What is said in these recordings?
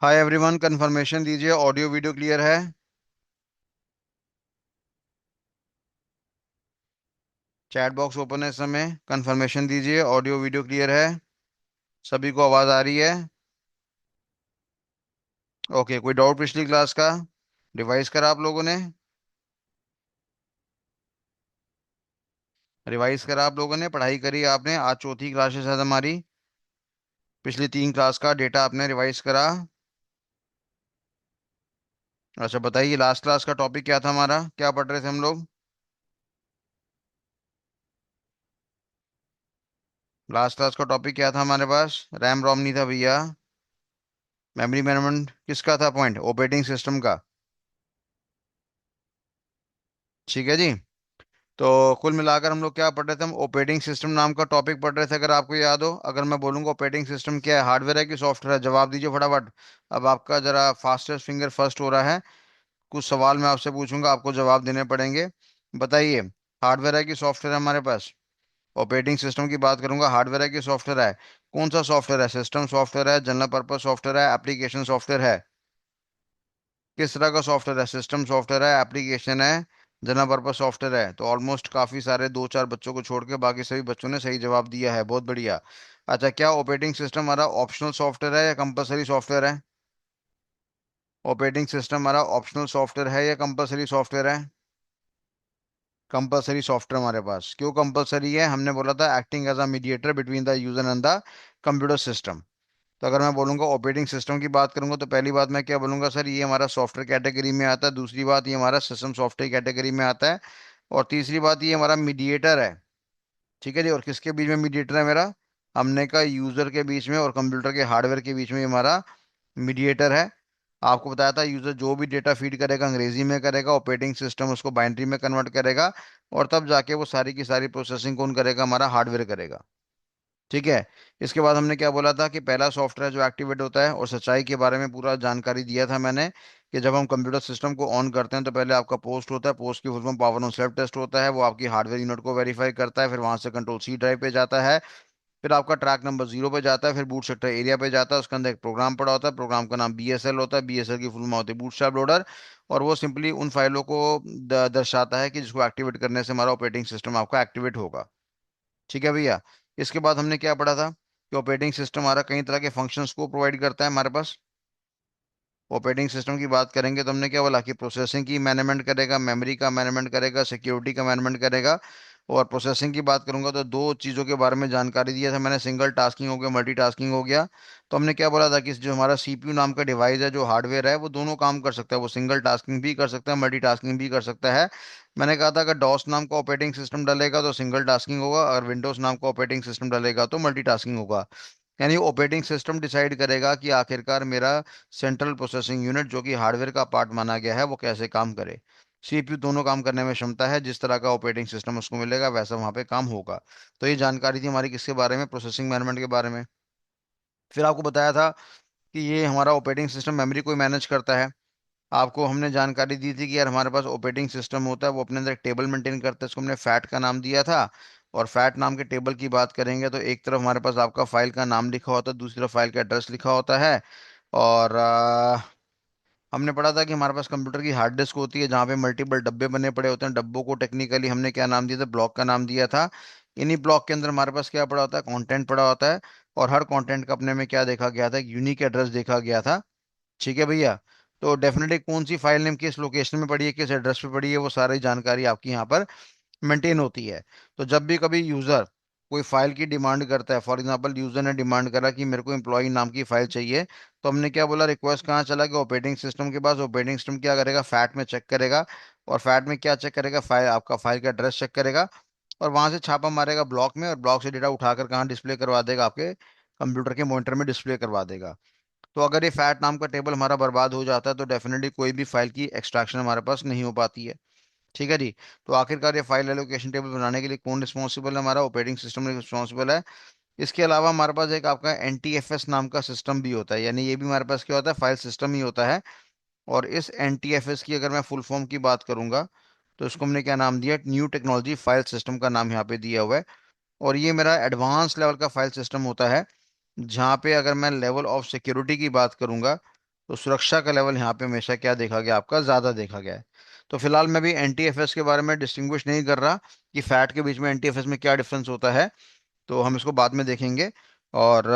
Hi everyone, confirmation दीजिए। Audio video clear है? Chat box open है इस समय। कंफर्मेशन दीजिए, ऑडियो वीडियो क्लियर है? सभी को आवाज़ आ रही है? ओके, कोई डाउट पिछली क्लास का? रिवाइज करा आप लोगों ने? रिवाइज करा आप लोगों ने? पढ़ाई करी आपने? आज चौथी क्लास है शायद हमारी। पिछली तीन क्लास का डेटा आपने रिवाइज करा? अच्छा बताइए, लास्ट क्लास का टॉपिक क्या था हमारा? क्या पढ़ रहे थे हम लोग? लास्ट क्लास का टॉपिक क्या था हमारे पास? रैम रोम नहीं था भैया। मेमोरी मैनेजमेंट किसका था पॉइंट? ऑपरेटिंग सिस्टम का। ठीक है जी। तो कुल मिलाकर हम लोग क्या पढ़ रहे थे? हम ऑपरेटिंग सिस्टम नाम का टॉपिक पढ़ रहे थे, अगर आपको याद हो। अगर मैं बोलूंगा ऑपरेटिंग सिस्टम क्या है, हार्डवेयर है कि सॉफ्टवेयर है? जवाब दीजिए फटाफट। अब आपका जरा फास्टेस्ट फिंगर फर्स्ट हो रहा है। कुछ सवाल मैं आपसे पूछूंगा, आपको जवाब देने पड़ेंगे। बताइए, हार्डवेयर है कि सॉफ्टवेयर है हमारे पास? ऑपरेटिंग सिस्टम की बात करूंगा, हार्डवेयर है कि सॉफ्टवेयर है? कौन सा सॉफ्टवेयर है? सिस्टम सॉफ्टवेयर है, जनरल पर्पज सॉफ्टवेयर है, एप्लीकेशन सॉफ्टवेयर है? किस तरह का सॉफ्टवेयर है? सिस्टम सॉफ्टवेयर है, एप्लीकेशन है, जनरल पर्पस सॉफ्टवेयर है? तो ऑलमोस्ट काफी सारे दो चार बच्चों को छोड़ के बाकी सभी बच्चों ने सही जवाब दिया है, बहुत बढ़िया। अच्छा, क्या ऑपरेटिंग सिस्टम हमारा ऑप्शनल सॉफ्टवेयर है या कंपलसरी सॉफ्टवेयर है? ऑपरेटिंग सिस्टम हमारा ऑप्शनल सॉफ्टवेयर है या कंपलसरी सॉफ्टवेयर है? कंपलसरी सॉफ्टवेयर हमारे पास। क्यों कंपलसरी है? हमने बोला था acting as a mediator between the user and the computer system. तो अगर मैं बोलूंगा ऑपरेटिंग सिस्टम की बात करूंगा, तो पहली बात मैं क्या बोलूंगा? सर ये हमारा सॉफ्टवेयर कैटेगरी में आता है। दूसरी बात, ये हमारा सिस्टम सॉफ्टवेयर कैटेगरी में आता है। और तीसरी बात, ये हमारा मीडिएटर है। ठीक है जी। और किसके बीच में मीडिएटर है मेरा? हमने का यूजर के बीच में और कंप्यूटर के हार्डवेयर के बीच में ये हमारा मीडिएटर है। आपको बताया था, यूजर जो भी डेटा फीड करेगा अंग्रेजी में करेगा, ऑपरेटिंग सिस्टम उसको बाइनरी में कन्वर्ट करेगा। और तब जाके वो सारी की सारी प्रोसेसिंग कौन करेगा? हमारा हार्डवेयर करेगा। ठीक है। इसके बाद हमने क्या बोला था कि पहला सॉफ्टवेयर जो एक्टिवेट होता है, और सच्चाई के बारे में पूरा जानकारी दिया था मैंने, कि जब हम कंप्यूटर सिस्टम को ऑन करते हैं तो पहले आपका पोस्ट होता है। पोस्ट की full form power on self test होता है। वो आपकी हार्डवेयर यूनिट को वेरीफाई करता है, फिर वहां से कंट्रोल सी ड्राइव पे जाता है। फिर आपका ट्रैक नंबर 0 पे जाता है, फिर बूट सेक्टर एरिया पे जाता है। उसके अंदर एक प्रोग्राम पड़ा होता है, प्रोग्राम का नाम बीएसएल होता है। बीएसएल की फुल फॉर्म होती है बूटस्ट्रैप लोडर। और वो सिंपली उन फाइलों को दर्शाता है कि जिसको एक्टिवेट करने से हमारा ऑपरेटिंग सिस्टम आपका एक्टिवेट होगा। ठीक है भैया। इसके बाद हमने क्या पढ़ा था? कि ऑपरेटिंग सिस्टम हमारा कई तरह के फंक्शंस को प्रोवाइड करता है हमारे पास। ऑपरेटिंग सिस्टम की बात करेंगे तो हमने क्या बोला? कि प्रोसेसिंग की मैनेजमेंट करेगा, मेमोरी का मैनेजमेंट करेगा, सिक्योरिटी का मैनेजमेंट करेगा। और प्रोसेसिंग की बात करूंगा तो दो चीज़ों के बारे में जानकारी दिया था मैंने, सिंगल टास्किंग हो गया, मल्टीटास्किंग हो गया। तो हमने क्या बोला था? कि जो हमारा सीपीयू नाम का डिवाइस है, जो हार्डवेयर है, वो दोनों काम कर सकता है। वो सिंगल टास्किंग भी कर सकता है, मल्टीटास्किंग भी कर सकता है। मैंने कहा था, अगर डॉस नाम का ऑपरेटिंग सिस्टम डलेगा तो सिंगल टास्किंग होगा, अगर विंडोज नाम का ऑपरेटिंग सिस्टम डलेगा तो मल्टीटास्किंग होगा। यानी ऑपरेटिंग सिस्टम डिसाइड करेगा कि आखिरकार मेरा सेंट्रल प्रोसेसिंग यूनिट, जो कि हार्डवेयर का पार्ट माना गया है, वो कैसे काम करे। सीपीयू दोनों काम करने में क्षमता है, जिस तरह का ऑपरेटिंग सिस्टम उसको मिलेगा वैसा वहां पे काम होगा। तो ये जानकारी थी हमारी किसके बारे में? प्रोसेसिंग मैनेजमेंट के बारे में। फिर आपको बताया था कि ये हमारा ऑपरेटिंग सिस्टम मेमोरी को मैनेज करता है। आपको हमने जानकारी दी थी कि यार हमारे पास ऑपरेटिंग सिस्टम होता है, वो अपने अंदर एक टेबल मेंटेन करता है, इसको हमने फैट का नाम दिया था। और फैट नाम के टेबल की बात करेंगे तो एक तरफ हमारे पास आपका फाइल का नाम लिखा होता है, दूसरी तरफ फाइल का एड्रेस लिखा होता है। और हमने पढ़ा था कि हमारे पास कंप्यूटर की हार्ड डिस्क होती है, जहाँ पे मल्टीपल डब्बे बने पड़े होते हैं। डब्बों को टेक्निकली हमने क्या नाम दिया था? ब्लॉक का नाम दिया था। इन्हीं ब्लॉक के अंदर हमारे पास क्या पड़ा होता है? कंटेंट पड़ा होता है। और हर कंटेंट का अपने में क्या देखा गया था? एक यूनिक एड्रेस देखा गया था। ठीक है भैया। तो डेफिनेटली कौन सी फाइल नेम किस लोकेशन में पड़ी है, किस एड्रेस पे पड़ी है, वो सारी जानकारी आपकी यहाँ पर मेंटेन होती है। तो जब भी कभी यूजर कोई फाइल की डिमांड करता है, फॉर एग्जांपल यूजर ने डिमांड करा कि मेरे को एम्प्लॉय नाम की फाइल चाहिए, तो हमने क्या बोला? रिक्वेस्ट कहाँ चला गया? ऑपरेटिंग सिस्टम के पास। ऑपरेटिंग सिस्टम क्या करेगा? फैट में चेक करेगा। और फैट में क्या चेक करेगा? फाइल, आपका फाइल का एड्रेस चेक करेगा। और वहां से छापा मारेगा ब्लॉक में, और ब्लॉक से डेटा उठाकर कहाँ डिस्प्ले करवा देगा? आपके कंप्यूटर के मॉनिटर में डिस्प्ले करवा देगा। तो अगर ये फैट नाम का टेबल हमारा बर्बाद हो जाता है तो डेफिनेटली कोई भी फाइल की एक्सट्रैक्शन हमारे पास नहीं हो पाती है। ठीक है जी। तो आखिरकार ये फाइल एलोकेशन टेबल बनाने के लिए कौन रिस्पॉन्सिबल है? हमारा ऑपरेटिंग सिस्टम रिस्पॉन्सिबल है। इसके अलावा हमारे पास एक आपका एनटीएफएस नाम का सिस्टम भी होता है, यानी ये भी हमारे पास क्या होता है? फाइल सिस्टम ही होता है। और इस एनटीएफएस की अगर मैं फुल फॉर्म की बात करूंगा, तो इसको हमने क्या नाम दिया? न्यू टेक्नोलॉजी फाइल सिस्टम का नाम यहाँ पे दिया हुआ है। और ये मेरा एडवांस लेवल का फाइल सिस्टम होता है, जहाँ पे अगर मैं लेवल ऑफ सिक्योरिटी की बात करूंगा, तो सुरक्षा का लेवल यहाँ पे हमेशा क्या देखा गया, आपका ज़्यादा देखा गया है। तो फिलहाल मैं भी एनटीएफएस के बारे में डिस्टिंग्विश नहीं कर रहा कि फैट के बीच में एनटीएफएस में क्या डिफरेंस होता है, तो हम इसको बाद में देखेंगे। और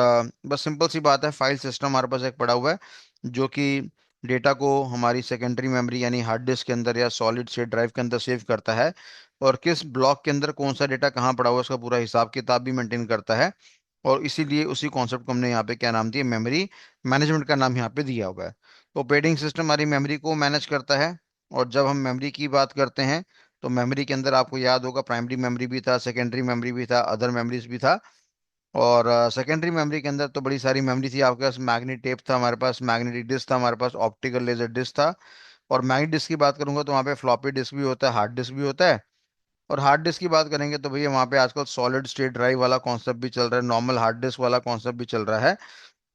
बस सिंपल सी बात है, फाइल सिस्टम हमारे पास एक पड़ा हुआ है जो कि डेटा को हमारी सेकेंडरी मेमोरी यानी हार्ड डिस्क के अंदर या सॉलिड स्टेट ड्राइव के अंदर सेव करता है, और किस ब्लॉक के अंदर कौन सा डेटा कहाँ पड़ा हुआ है उसका पूरा हिसाब किताब भी मेंटेन करता है। और इसीलिए उसी कॉन्सेप्ट को हमने यहाँ पे क्या नाम दिया, मेमोरी मैनेजमेंट का नाम यहाँ पे दिया हुआ है। तो ऑपरेटिंग सिस्टम हमारी मेमोरी को मैनेज करता है। और जब हम मेमोरी की बात करते हैं तो मेमोरी के अंदर आपको याद होगा प्राइमरी मेमोरी भी था, सेकेंडरी मेमोरी भी था, अदर मेमोरीज भी था। और सेकेंडरी मेमोरी के अंदर तो बड़ी सारी मेमोरी थी, आपके पास मैग्नेट टेप था, हमारे पास मैग्नेटिक डिस्क था, हमारे पास ऑप्टिकल लेजर डिस्क था। और मैग्नेटिक डिस्क की बात करूंगा तो वहाँ पे फ्लॉपी डिस्क भी होता है, हार्ड डिस्क भी होता है। और हार्ड डिस्क की बात करेंगे तो भैया वहाँ पे आजकल सॉलिड स्टेट ड्राइव वाला कॉन्सेप्ट भी चल रहा है, नॉर्मल हार्ड डिस्क वाला कॉन्सेप्ट भी चल रहा है।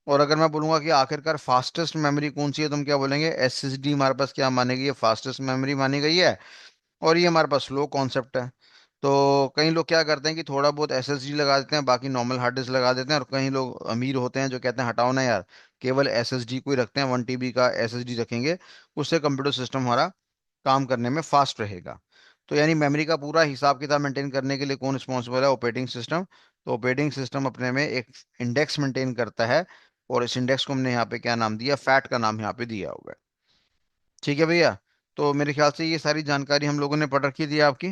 और अगर मैं बोलूंगा कि आखिरकार फास्टेस्ट मेमोरी कौन सी है, तो हम क्या बोलेंगे, एसएसडी हमारे पास क्या मानी गई है, फास्टेस्ट मेमोरी मानी गई है। और ये हमारे पास स्लो कॉन्सेप्ट है। तो कई लोग क्या करते हैं कि थोड़ा बहुत एसएसडी लगा देते हैं, बाकी नॉर्मल हार्ड डिस्क लगा देते हैं। और कई लोग अमीर होते हैं जो कहते हैं हटाओ ना यार, केवल एसएसडी को ही रखते हैं, 1 टीबी का एसएसडी रखेंगे, उससे कंप्यूटर सिस्टम हमारा काम करने में फास्ट रहेगा। तो यानी मेमोरी का पूरा हिसाब किताब मेंटेन करने के लिए कौन रिस्पॉन्सिबल है, ऑपरेटिंग सिस्टम। तो ऑपरेटिंग सिस्टम अपने में एक इंडेक्स मेंटेन करता है, और इस इंडेक्स को हमने यहाँ पे क्या नाम दिया, फैट का नाम यहाँ पे दिया हुआ है। ठीक है भैया। तो मेरे ख्याल से ये सारी जानकारी हम लोगों ने पढ़ रखी थी आपकी,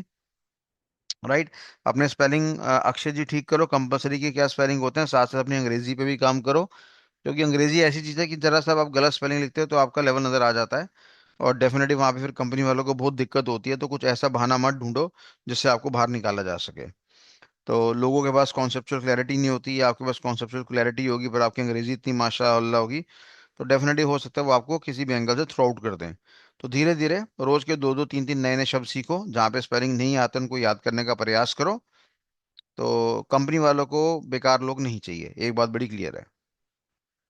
राइट। अपने स्पेलिंग अक्षय जी ठीक करो, कंपलसरी के क्या स्पेलिंग होते हैं, साथ साथ अपनी अंग्रेजी पे भी काम करो। क्योंकि अंग्रेजी ऐसी चीज़ है कि जरा सा आप गलत स्पेलिंग लिखते हो तो आपका लेवल नज़र आ जाता है। और डेफिनेटली वहाँ पे फिर कंपनी वालों को बहुत दिक्कत होती है, तो कुछ ऐसा बहाना मत ढूंढो जिससे आपको बाहर निकाला जा सके। तो लोगों के पास कॉन्सेप्चुअल क्लैरिटी नहीं होती है, आपके पास कॉन्सेप्चुअल क्लैरिटी होगी पर आपकी अंग्रेजी इतनी माशाअल्लाह होगी, तो डेफिनेटली हो सकता है वो आपको किसी भी एंगल से थ्रो आउट कर दें। तो धीरे धीरे रोज के दो दो तीन तीन नए नए शब्द सीखो, जहाँ पे स्पेलिंग नहीं आते उनको याद करने का प्रयास करो। तो कंपनी वालों को बेकार लोग नहीं चाहिए, एक बात बड़ी क्लियर है।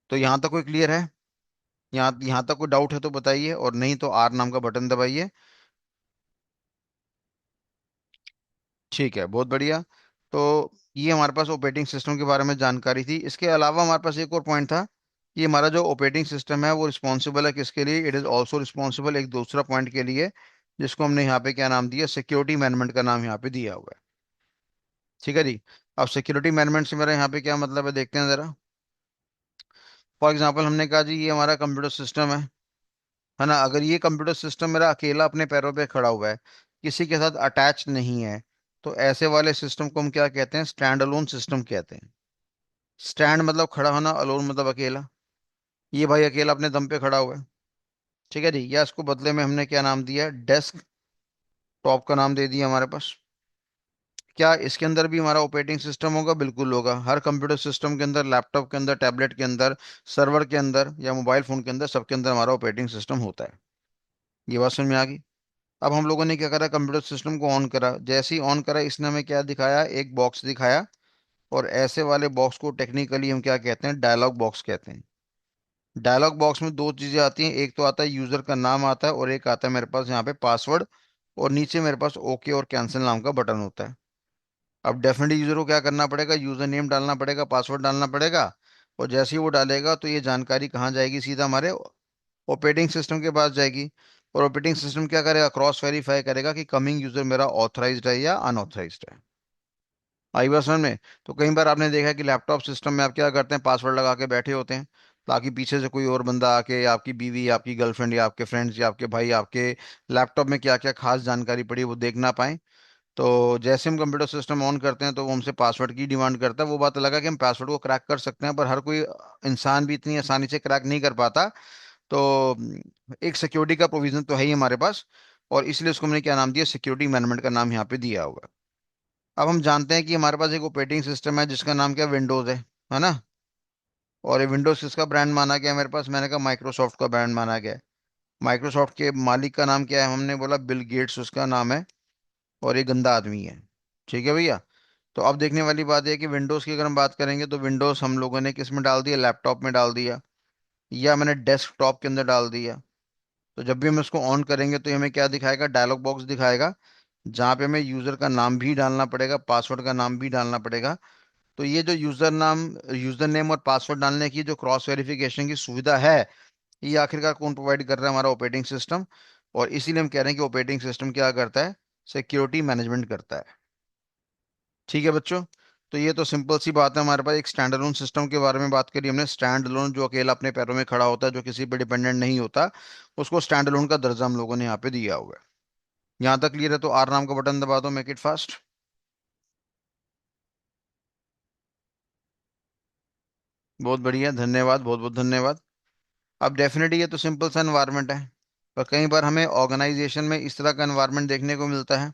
तो यहाँ तक कोई क्लियर है? यहाँ तक कोई डाउट है तो बताइए, और नहीं तो आर नाम का बटन दबाइए। ठीक है, बहुत बढ़िया। तो ये हमारे पास ऑपरेटिंग सिस्टम के बारे में जानकारी थी। इसके अलावा हमारे पास एक और पॉइंट था कि हमारा जो ऑपरेटिंग सिस्टम है वो रिस्पॉन्सिबल है किसके लिए, इट इज़ ऑल्सो रिस्पॉन्सिबल एक दूसरा पॉइंट के लिए, जिसको हमने यहाँ पे क्या नाम दिया, सिक्योरिटी मैनेजमेंट का नाम यहाँ पे दिया हुआ है। ठीक है जी। अब सिक्योरिटी मैनेजमेंट से मेरा यहाँ पे क्या मतलब है, देखते हैं जरा। फॉर एग्जाम्पल हमने कहा जी ये हमारा कंप्यूटर सिस्टम है ना। अगर ये कंप्यूटर सिस्टम मेरा अकेला अपने पैरों पे खड़ा हुआ है, किसी के साथ अटैच नहीं है, तो ऐसे वाले सिस्टम को हम क्या कहते हैं, स्टैंड अलोन सिस्टम कहते हैं। स्टैंड मतलब खड़ा होना, अलोन मतलब अकेला। ये भाई अकेला अपने दम पे खड़ा हुआ है। ठीक है जी। या इसको बदले में हमने क्या नाम दिया, डेस्क टॉप का नाम दे दिया हमारे पास। क्या इसके अंदर भी हमारा ऑपरेटिंग सिस्टम होगा? बिल्कुल होगा। हर कंप्यूटर सिस्टम के अंदर, लैपटॉप के अंदर, टैबलेट के अंदर, सर्वर के अंदर या मोबाइल फोन के अंदर, सबके अंदर हमारा ऑपरेटिंग सिस्टम होता है। ये बात समझ में आ गई? अब हम लोगों ने क्या करा, कंप्यूटर सिस्टम को ऑन करा, जैसे ही ऑन करा इसने हमें क्या दिखाया, एक बॉक्स दिखाया। और ऐसे वाले बॉक्स को टेक्निकली हम क्या कहते हैं, डायलॉग बॉक्स कहते हैं। डायलॉग बॉक्स में दो चीजें आती हैं, एक तो आता है यूजर का नाम आता है, और एक आता है मेरे पास यहाँ पे पासवर्ड। और नीचे मेरे पास ओके और कैंसिल नाम का बटन होता है। अब डेफिनेटली यूजर को क्या करना पड़ेगा, यूजर नेम डालना पड़ेगा, पासवर्ड डालना पड़ेगा। और जैसे ही वो डालेगा तो ये जानकारी कहाँ जाएगी, सीधा हमारे ऑपरेटिंग सिस्टम के पास जाएगी। और ऑपरेटिंग सिस्टम क्या करेगा, क्रॉस वेरीफाई करेगा कि कमिंग यूजर मेरा ऑथराइज्ड है या अनऑथराइज्ड है। आई बात समझ में? तो कई बार आपने देखा है कि लैपटॉप सिस्टम में आप क्या करते हैं, पासवर्ड लगा के बैठे होते हैं, ताकि पीछे से कोई और बंदा आके, या आपकी बीवी या आपकी गर्लफ्रेंड या आपके फ्रेंड्स या आपके भाई आपके लैपटॉप में क्या क्या खास जानकारी पड़ी है वो देख ना पाए। तो जैसे हम कंप्यूटर सिस्टम ऑन करते हैं तो वो हमसे पासवर्ड की डिमांड करता है। वो बात अलग है कि हम पासवर्ड को क्रैक कर सकते हैं, पर हर कोई इंसान भी इतनी आसानी से क्रैक नहीं कर पाता। तो एक सिक्योरिटी का प्रोविजन तो है ही हमारे पास, और इसलिए उसको हमने क्या नाम दिया, सिक्योरिटी मैनेजमेंट का नाम यहाँ पे दिया हुआ है। अब हम जानते हैं कि हमारे पास एक ऑपरेटिंग सिस्टम है जिसका नाम क्या, विंडोज है ना। और ये विंडोज किसका ब्रांड माना गया है मेरे पास, मैंने कहा माइक्रोसॉफ्ट का ब्रांड माना गया है। माइक्रोसॉफ्ट के मालिक का नाम क्या है, हमने बोला बिल गेट्स उसका नाम है, और ये गंदा आदमी है। ठीक है भैया। तो अब देखने वाली बात है कि विंडोज़ की अगर हम बात करेंगे तो विंडोज़ हम लोगों ने किस में डाल दिया, लैपटॉप में डाल दिया, या मैंने डेस्कटॉप के अंदर डाल दिया। तो जब भी हम इसको ऑन करेंगे तो ये हमें क्या दिखाएगा, डायलॉग बॉक्स दिखाएगा, जहाँ पे हमें यूज़र का नाम भी डालना पड़ेगा, पासवर्ड का नाम भी डालना पड़ेगा। तो ये जो यूज़र नेम और पासवर्ड डालने की जो क्रॉस वेरिफिकेशन की सुविधा है, ये आखिरकार कौन प्रोवाइड कर रहा है? हमारा ऑपरेटिंग सिस्टम। और इसीलिए हम कह रहे हैं कि ऑपरेटिंग सिस्टम क्या करता है? सिक्योरिटी मैनेजमेंट करता है। ठीक है बच्चों। तो ये तो सिंपल सी बात है, हमारे पास एक स्टैंड अलोन सिस्टम के बारे में बात करी हमने। स्टैंड अलोन जो अकेला अपने पैरों में खड़ा होता है, जो किसी पे डिपेंडेंट नहीं होता, उसको स्टैंड अलोन का दर्जा हम लोगों ने यहाँ पे दिया हुआ है। यहाँ तक क्लियर है? तो आर नाम का बटन दबा दो, मेक इट फास्ट। बहुत बढ़िया, धन्यवाद, बहुत बहुत धन्यवाद। अब डेफिनेटली ये तो सिंपल सा एनवायरनमेंट है, पर कई बार हमें ऑर्गेनाइजेशन में इस तरह का एनवायरनमेंट देखने को मिलता है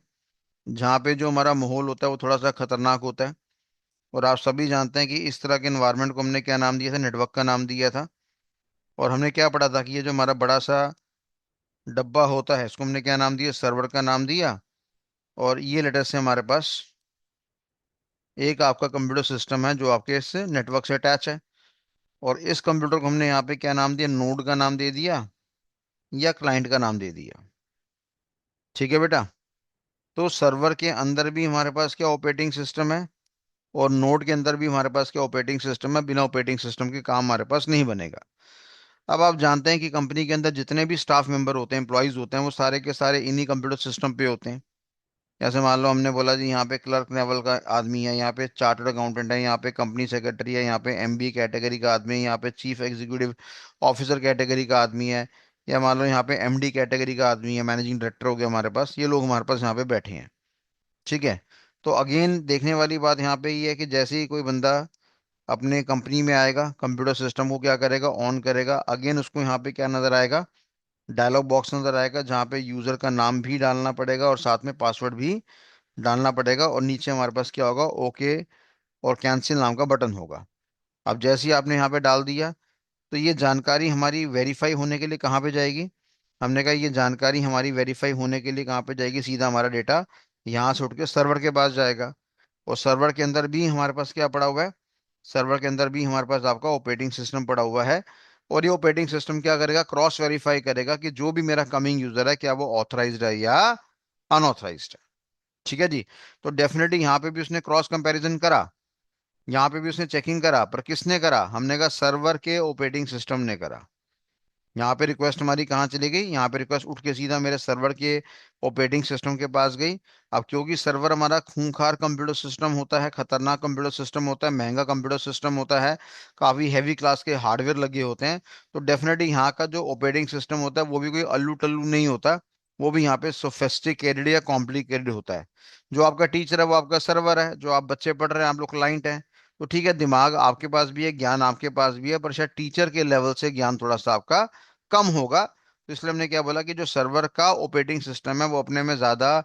जहाँ पे जो हमारा माहौल होता है वो थोड़ा सा खतरनाक होता है। और आप सभी जानते हैं कि इस तरह के एनवायरनमेंट को हमने क्या नाम दिया था? नेटवर्क का नाम दिया था। और हमने क्या पढ़ा था कि ये जो हमारा बड़ा सा डब्बा होता है इसको हमने क्या नाम दिया? सर्वर का नाम दिया। और ये लेटर से हमारे पास एक आपका कंप्यूटर सिस्टम है जो आपके इस नेटवर्क से अटैच है। और इस कंप्यूटर को हमने यहाँ पे क्या नाम दिया? नोड का नाम दे दिया या क्लाइंट का नाम दे दिया। ठीक है बेटा। तो सर्वर के अंदर भी हमारे पास क्या ऑपरेटिंग सिस्टम है, और नोड के अंदर भी हमारे पास क्या ऑपरेटिंग सिस्टम है। बिना ऑपरेटिंग सिस्टम के काम हमारे पास नहीं बनेगा। अब आप जानते हैं कि कंपनी के अंदर जितने भी स्टाफ मेंबर होते हैं, एम्प्लॉयज होते हैं, वो सारे के सारे इन्हीं कंप्यूटर सिस्टम पे होते हैं। जैसे मान लो हमने बोला जी यहाँ पे क्लर्क लेवल का आदमी है, यहाँ पे चार्टर्ड अकाउंटेंट है, यहाँ पे कंपनी सेक्रेटरी है, यहाँ पे एमबी कैटेगरी का आदमी है, यहाँ पे चीफ एग्जीक्यूटिव ऑफिसर कैटेगरी का आदमी है, या मान लो यहाँ पे एमडी कैटेगरी का आदमी है, मैनेजिंग डायरेक्टर हो गया हमारे पास। ये लोग हमारे पास यहाँ पे बैठे हैं। ठीक है। तो अगेन देखने वाली बात यहाँ पे ये है कि जैसे ही कोई बंदा अपने कंपनी में आएगा, कंप्यूटर सिस्टम को क्या करेगा? ऑन करेगा। अगेन उसको यहाँ पे क्या नजर आएगा? डायलॉग बॉक्स नजर आएगा, जहाँ पे यूजर का नाम भी डालना पड़ेगा और साथ में पासवर्ड भी डालना पड़ेगा। और नीचे हमारे पास क्या होगा? ओके और कैंसिल नाम का बटन होगा। अब जैसे ही आपने यहाँ पे डाल दिया, तो ये जानकारी हमारी वेरीफाई होने के लिए कहाँ पे जाएगी? हमने कहा ये जानकारी हमारी वेरीफाई होने के लिए कहाँ पे जाएगी? सीधा हमारा डेटा यहाँ से उठ के सर्वर के पास जाएगा। और सर्वर के अंदर भी हमारे पास क्या पड़ा हुआ है? सर्वर के अंदर भी हमारे पास आपका ऑपरेटिंग सिस्टम पड़ा हुआ है। और ये ऑपरेटिंग सिस्टम क्या करेगा? क्रॉस वेरीफाई करेगा कि जो भी मेरा कमिंग यूजर है, क्या वो ऑथराइज्ड है या अनऑथराइज्ड है। ठीक है जी। तो डेफिनेटली यहाँ पे भी उसने क्रॉस कंपैरिजन करा, यहाँ पे भी उसने चेकिंग करा, पर किसने करा? हमने कहा सर्वर के ऑपरेटिंग सिस्टम ने करा। यहाँ पे रिक्वेस्ट हमारी कहाँ चली गई? यहाँ पे रिक्वेस्ट उठ के सीधा मेरे सर्वर के ऑपरेटिंग सिस्टम के पास गई। अब क्योंकि सर्वर हमारा खूंखार कंप्यूटर सिस्टम होता है, खतरनाक कंप्यूटर सिस्टम होता है, महंगा कंप्यूटर सिस्टम होता है, काफी हैवी क्लास के हार्डवेयर लगे होते हैं, तो डेफिनेटली यहाँ का जो ऑपरेटिंग सिस्टम होता है वो भी कोई अल्लू टल्लू नहीं होता। वो भी यहाँ पे सोफेस्टिकेटेड या कॉम्प्लिकेटेड होता है। जो आपका टीचर है वो आपका सर्वर है, जो आप बच्चे पढ़ रहे हैं आप लोग क्लाइंट हैं। तो ठीक है, दिमाग आपके पास भी है, ज्ञान आपके पास भी है, पर शायद टीचर के लेवल से ज्ञान थोड़ा सा आपका कम होगा। तो इसलिए हमने क्या बोला कि जो सर्वर का ऑपरेटिंग सिस्टम है वो अपने में ज्यादा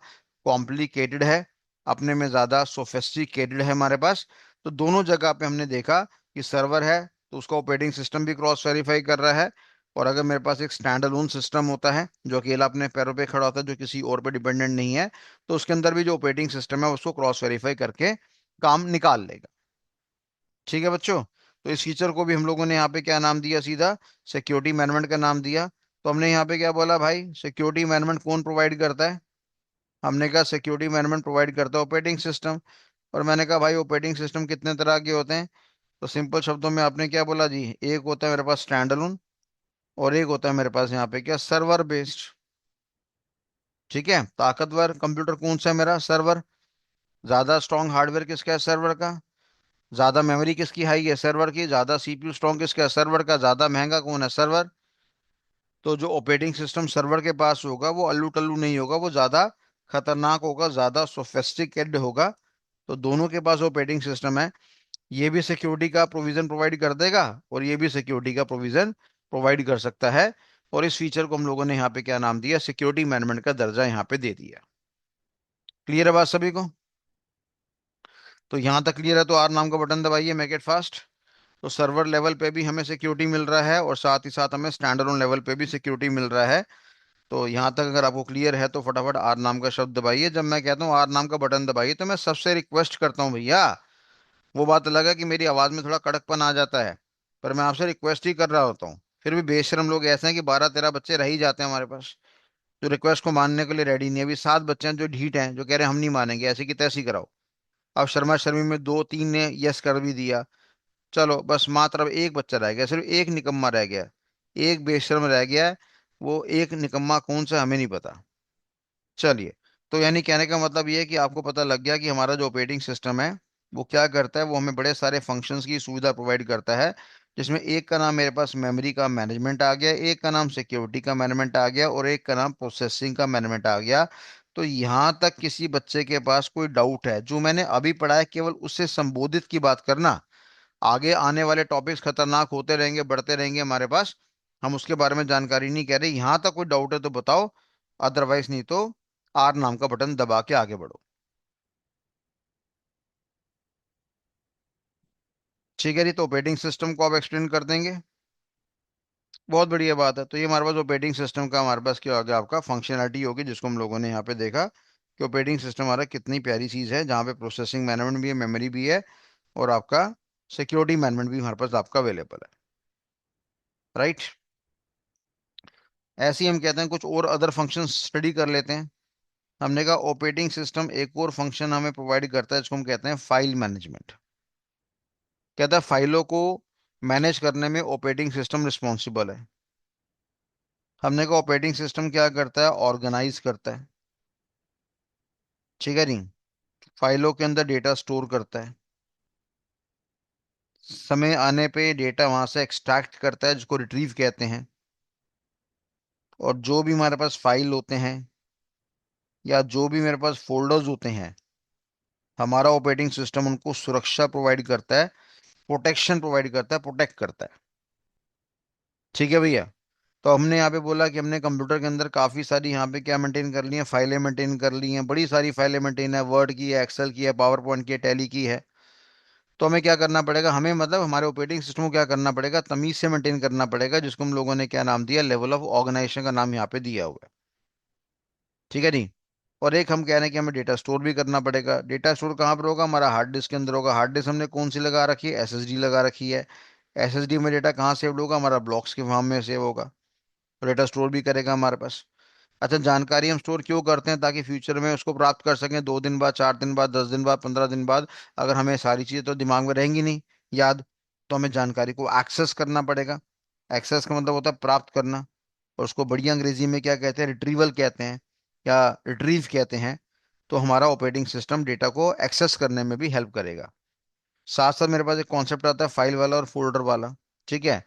कॉम्प्लिकेटेड है, अपने में ज्यादा सोफेस्टिकेटेड है हमारे पास। तो दोनों जगह पे हमने देखा कि सर्वर है तो उसका ऑपरेटिंग सिस्टम भी क्रॉस वेरीफाई कर रहा है। और अगर मेरे पास एक स्टैंड अलोन सिस्टम होता है जो अकेला अपने पैरों पे खड़ा होता है, जो किसी और पे डिपेंडेंट नहीं है, तो उसके अंदर भी जो ऑपरेटिंग सिस्टम है उसको क्रॉस वेरीफाई करके काम निकाल लेगा। ठीक है बच्चों। तो इस फीचर को भी हम लोगों ने यहाँ पे क्या नाम दिया? सीधा सिक्योरिटी मैनेजमेंट का नाम दिया। तो हमने यहाँ पे क्या बोला भाई? सिक्योरिटी मैनेजमेंट कौन प्रोवाइड करता है? हमने कहा सिक्योरिटी मैनेजमेंट प्रोवाइड करता है ऑपरेटिंग सिस्टम। और मैंने कहा भाई ऑपरेटिंग सिस्टम कितने तरह के होते हैं? तो सिंपल शब्दों में आपने क्या बोला जी? एक होता है मेरे पास स्टैंड अलोन, और एक होता है मेरे पास यहाँ पे क्या? Server based. ठीक है। ताकतवर कंप्यूटर कौन सा है? मेरा सर्वर। ज्यादा स्ट्रॉन्ग हार्डवेयर किसका है? सर्वर का। ज्यादा मेमोरी किसकी हाई है? सर्वर की। ज्यादा सीपीयू स्ट्रॉन्ग किसका है? सर्वर का। ज्यादा महंगा कौन है? सर्वर। तो जो ऑपरेटिंग सिस्टम सर्वर के पास होगा वो अल्लू टल्लू नहीं होगा, वो ज्यादा खतरनाक होगा, ज्यादा सोफेस्टिकेटेड होगा। तो दोनों के पास ऑपरेटिंग सिस्टम है, ये भी सिक्योरिटी का प्रोविजन प्रोवाइड कर देगा और ये भी सिक्योरिटी का प्रोविजन प्रोवाइड कर सकता है। और इस फीचर को हम लोगों ने यहाँ पे क्या नाम दिया? सिक्योरिटी मैनेजमेंट का दर्जा यहाँ पे दे दिया। क्लियर है बात सभी को? तो यहाँ तक क्लियर है तो आर नाम का बटन दबाइए, मेक इट फास्ट। तो सर्वर लेवल पे भी हमें सिक्योरिटी मिल रहा है और साथ ही साथ हमें स्टैंड अलोन लेवल पे भी सिक्योरिटी मिल रहा है। तो यहाँ तक अगर आपको क्लियर है तो फटाफट आर नाम का शब्द दबाइए। जब मैं कहता हूँ आर नाम का बटन दबाइए तो मैं सबसे रिक्वेस्ट करता हूँ भैया, वो बात अलग है कि मेरी आवाज में थोड़ा कड़कपन आ जाता है, पर मैं आपसे रिक्वेस्ट ही कर रहा होता हूँ। फिर भी बेशरम लोग ऐसे हैं कि 12-13 बच्चे रह ही जाते हैं हमारे पास, जो रिक्वेस्ट को मानने के लिए रेडी नहीं है। अभी 7 बच्चे हैं जो ढीठ हैं, जो कह रहे हैं हम नहीं मानेंगे, ऐसी की तैसी कराओ। अब शर्मा शर्मी में 2-3 ने यस कर भी दिया, चलो बस मात्र अब एक बच्चा रह गया, सिर्फ एक निकम्मा रह गया। एक बेशर्म रह गया है, वो एक निकम्मा कौन सा हमें नहीं पता। चलिए, तो यानी कहने का मतलब ये है कि आपको पता लग गया कि हमारा जो ऑपरेटिंग सिस्टम है वो क्या करता है, वो हमें बड़े सारे फंक्शंस की सुविधा प्रोवाइड करता है, जिसमें एक का नाम मेरे पास मेमोरी का मैनेजमेंट आ गया, एक का नाम सिक्योरिटी का मैनेजमेंट आ गया, और एक का नाम प्रोसेसिंग का मैनेजमेंट आ गया। तो यहाँ तक किसी बच्चे के पास कोई डाउट है जो मैंने अभी पढ़ा है, केवल उससे संबोधित की बात करना। आगे आने वाले टॉपिक्स खतरनाक होते रहेंगे, बढ़ते रहेंगे हमारे पास, हम उसके बारे में जानकारी नहीं कह रहे। यहाँ तक कोई डाउट है तो बताओ, अदरवाइज नहीं तो आर नाम का बटन दबा के आगे बढ़ो। ठीक है जी, तो ऑपरेटिंग सिस्टम को आप एक्सप्लेन कर देंगे। बहुत बढ़िया बात है। तो ये हमारे पास ऑपरेटिंग सिस्टम का हमारे पास क्या हो गया, आपका फंक्शनैलिटी होगी, जिसको हम लोगों ने यहाँ पे देखा कि ऑपरेटिंग सिस्टम हमारा कितनी प्यारी चीज़ है, जहाँ पे प्रोसेसिंग मैनेजमेंट भी है, मेमोरी भी है, और आपका सिक्योरिटी मैनेजमेंट भी हमारे पास आपका अवेलेबल है। राइट। ऐसे ही हम कहते हैं कुछ और अदर फंक्शन स्टडी कर लेते हैं। हमने कहा ऑपरेटिंग सिस्टम एक और फंक्शन हमें प्रोवाइड करता है, जिसको हम कहते हैं फाइल मैनेजमेंट। कहता है फाइलों को मैनेज करने में ऑपरेटिंग सिस्टम रिस्पॉन्सिबल है। हमने कहा ऑपरेटिंग सिस्टम क्या करता है, ऑर्गेनाइज करता है। ठीक है नहीं, फाइलों के अंदर डेटा स्टोर करता है, समय आने पे डेटा वहां से एक्सट्रैक्ट करता है, जिसको रिट्रीव कहते हैं। और जो भी हमारे पास फाइल होते हैं, या जो भी मेरे पास फोल्डर्स होते हैं, हमारा ऑपरेटिंग सिस्टम उनको सुरक्षा प्रोवाइड करता है, प्रोटेक्शन प्रोवाइड करता है, प्रोटेक्ट करता है। ठीक है भैया। तो हमने यहाँ पे बोला कि हमने कंप्यूटर के अंदर काफ़ी सारी यहाँ पे क्या मेंटेन कर ली है, फाइलें मेंटेन कर ली हैं, बड़ी सारी फाइलें मेंटेन है, वर्ड की है, एक्सेल की है, पावर पॉइंट की है, टैली की है। तो हमें क्या करना पड़ेगा, हमें मतलब हमारे ऑपरेटिंग सिस्टम को क्या करना पड़ेगा, तमीज से मेंटेन करना पड़ेगा, जिसको हम लोगों ने क्या नाम दिया, लेवल ऑफ ऑर्गेनाइजेशन का नाम यहाँ पे दिया हुआ है। ठीक है नहीं। और एक हम कह रहे हैं कि हमें डेटा स्टोर भी करना पड़ेगा। डेटा स्टोर कहाँ पर होगा, हमारा हार्ड डिस्क के अंदर होगा। हार्ड डिस्क हमने कौन सी लगा रखी है, एसएसडी लगा रखी है। एसएसडी में डेटा कहाँ सेव होगा, हमारा ब्लॉक्स के फॉर्म में सेव होगा। तो डेटा स्टोर भी करेगा हमारे पास। अच्छा, जानकारी हम स्टोर क्यों करते हैं, ताकि फ्यूचर में उसको प्राप्त कर सकें, 2 दिन बाद, 4 दिन बाद, 10 दिन बाद, 15 दिन बाद। अगर हमें सारी चीजें तो दिमाग में रहेंगी नहीं याद, तो हमें जानकारी को एक्सेस करना पड़ेगा। एक्सेस का मतलब होता है प्राप्त करना, और उसको बढ़िया अंग्रेजी में क्या कहते हैं, रिट्रीवल कहते हैं, या रिट्रीव कहते हैं। तो हमारा ऑपरेटिंग सिस्टम डेटा को एक्सेस करने में भी हेल्प करेगा। साथ साथ मेरे पास एक कॉन्सेप्ट आता है फाइल वाला और फोल्डर वाला। ठीक है।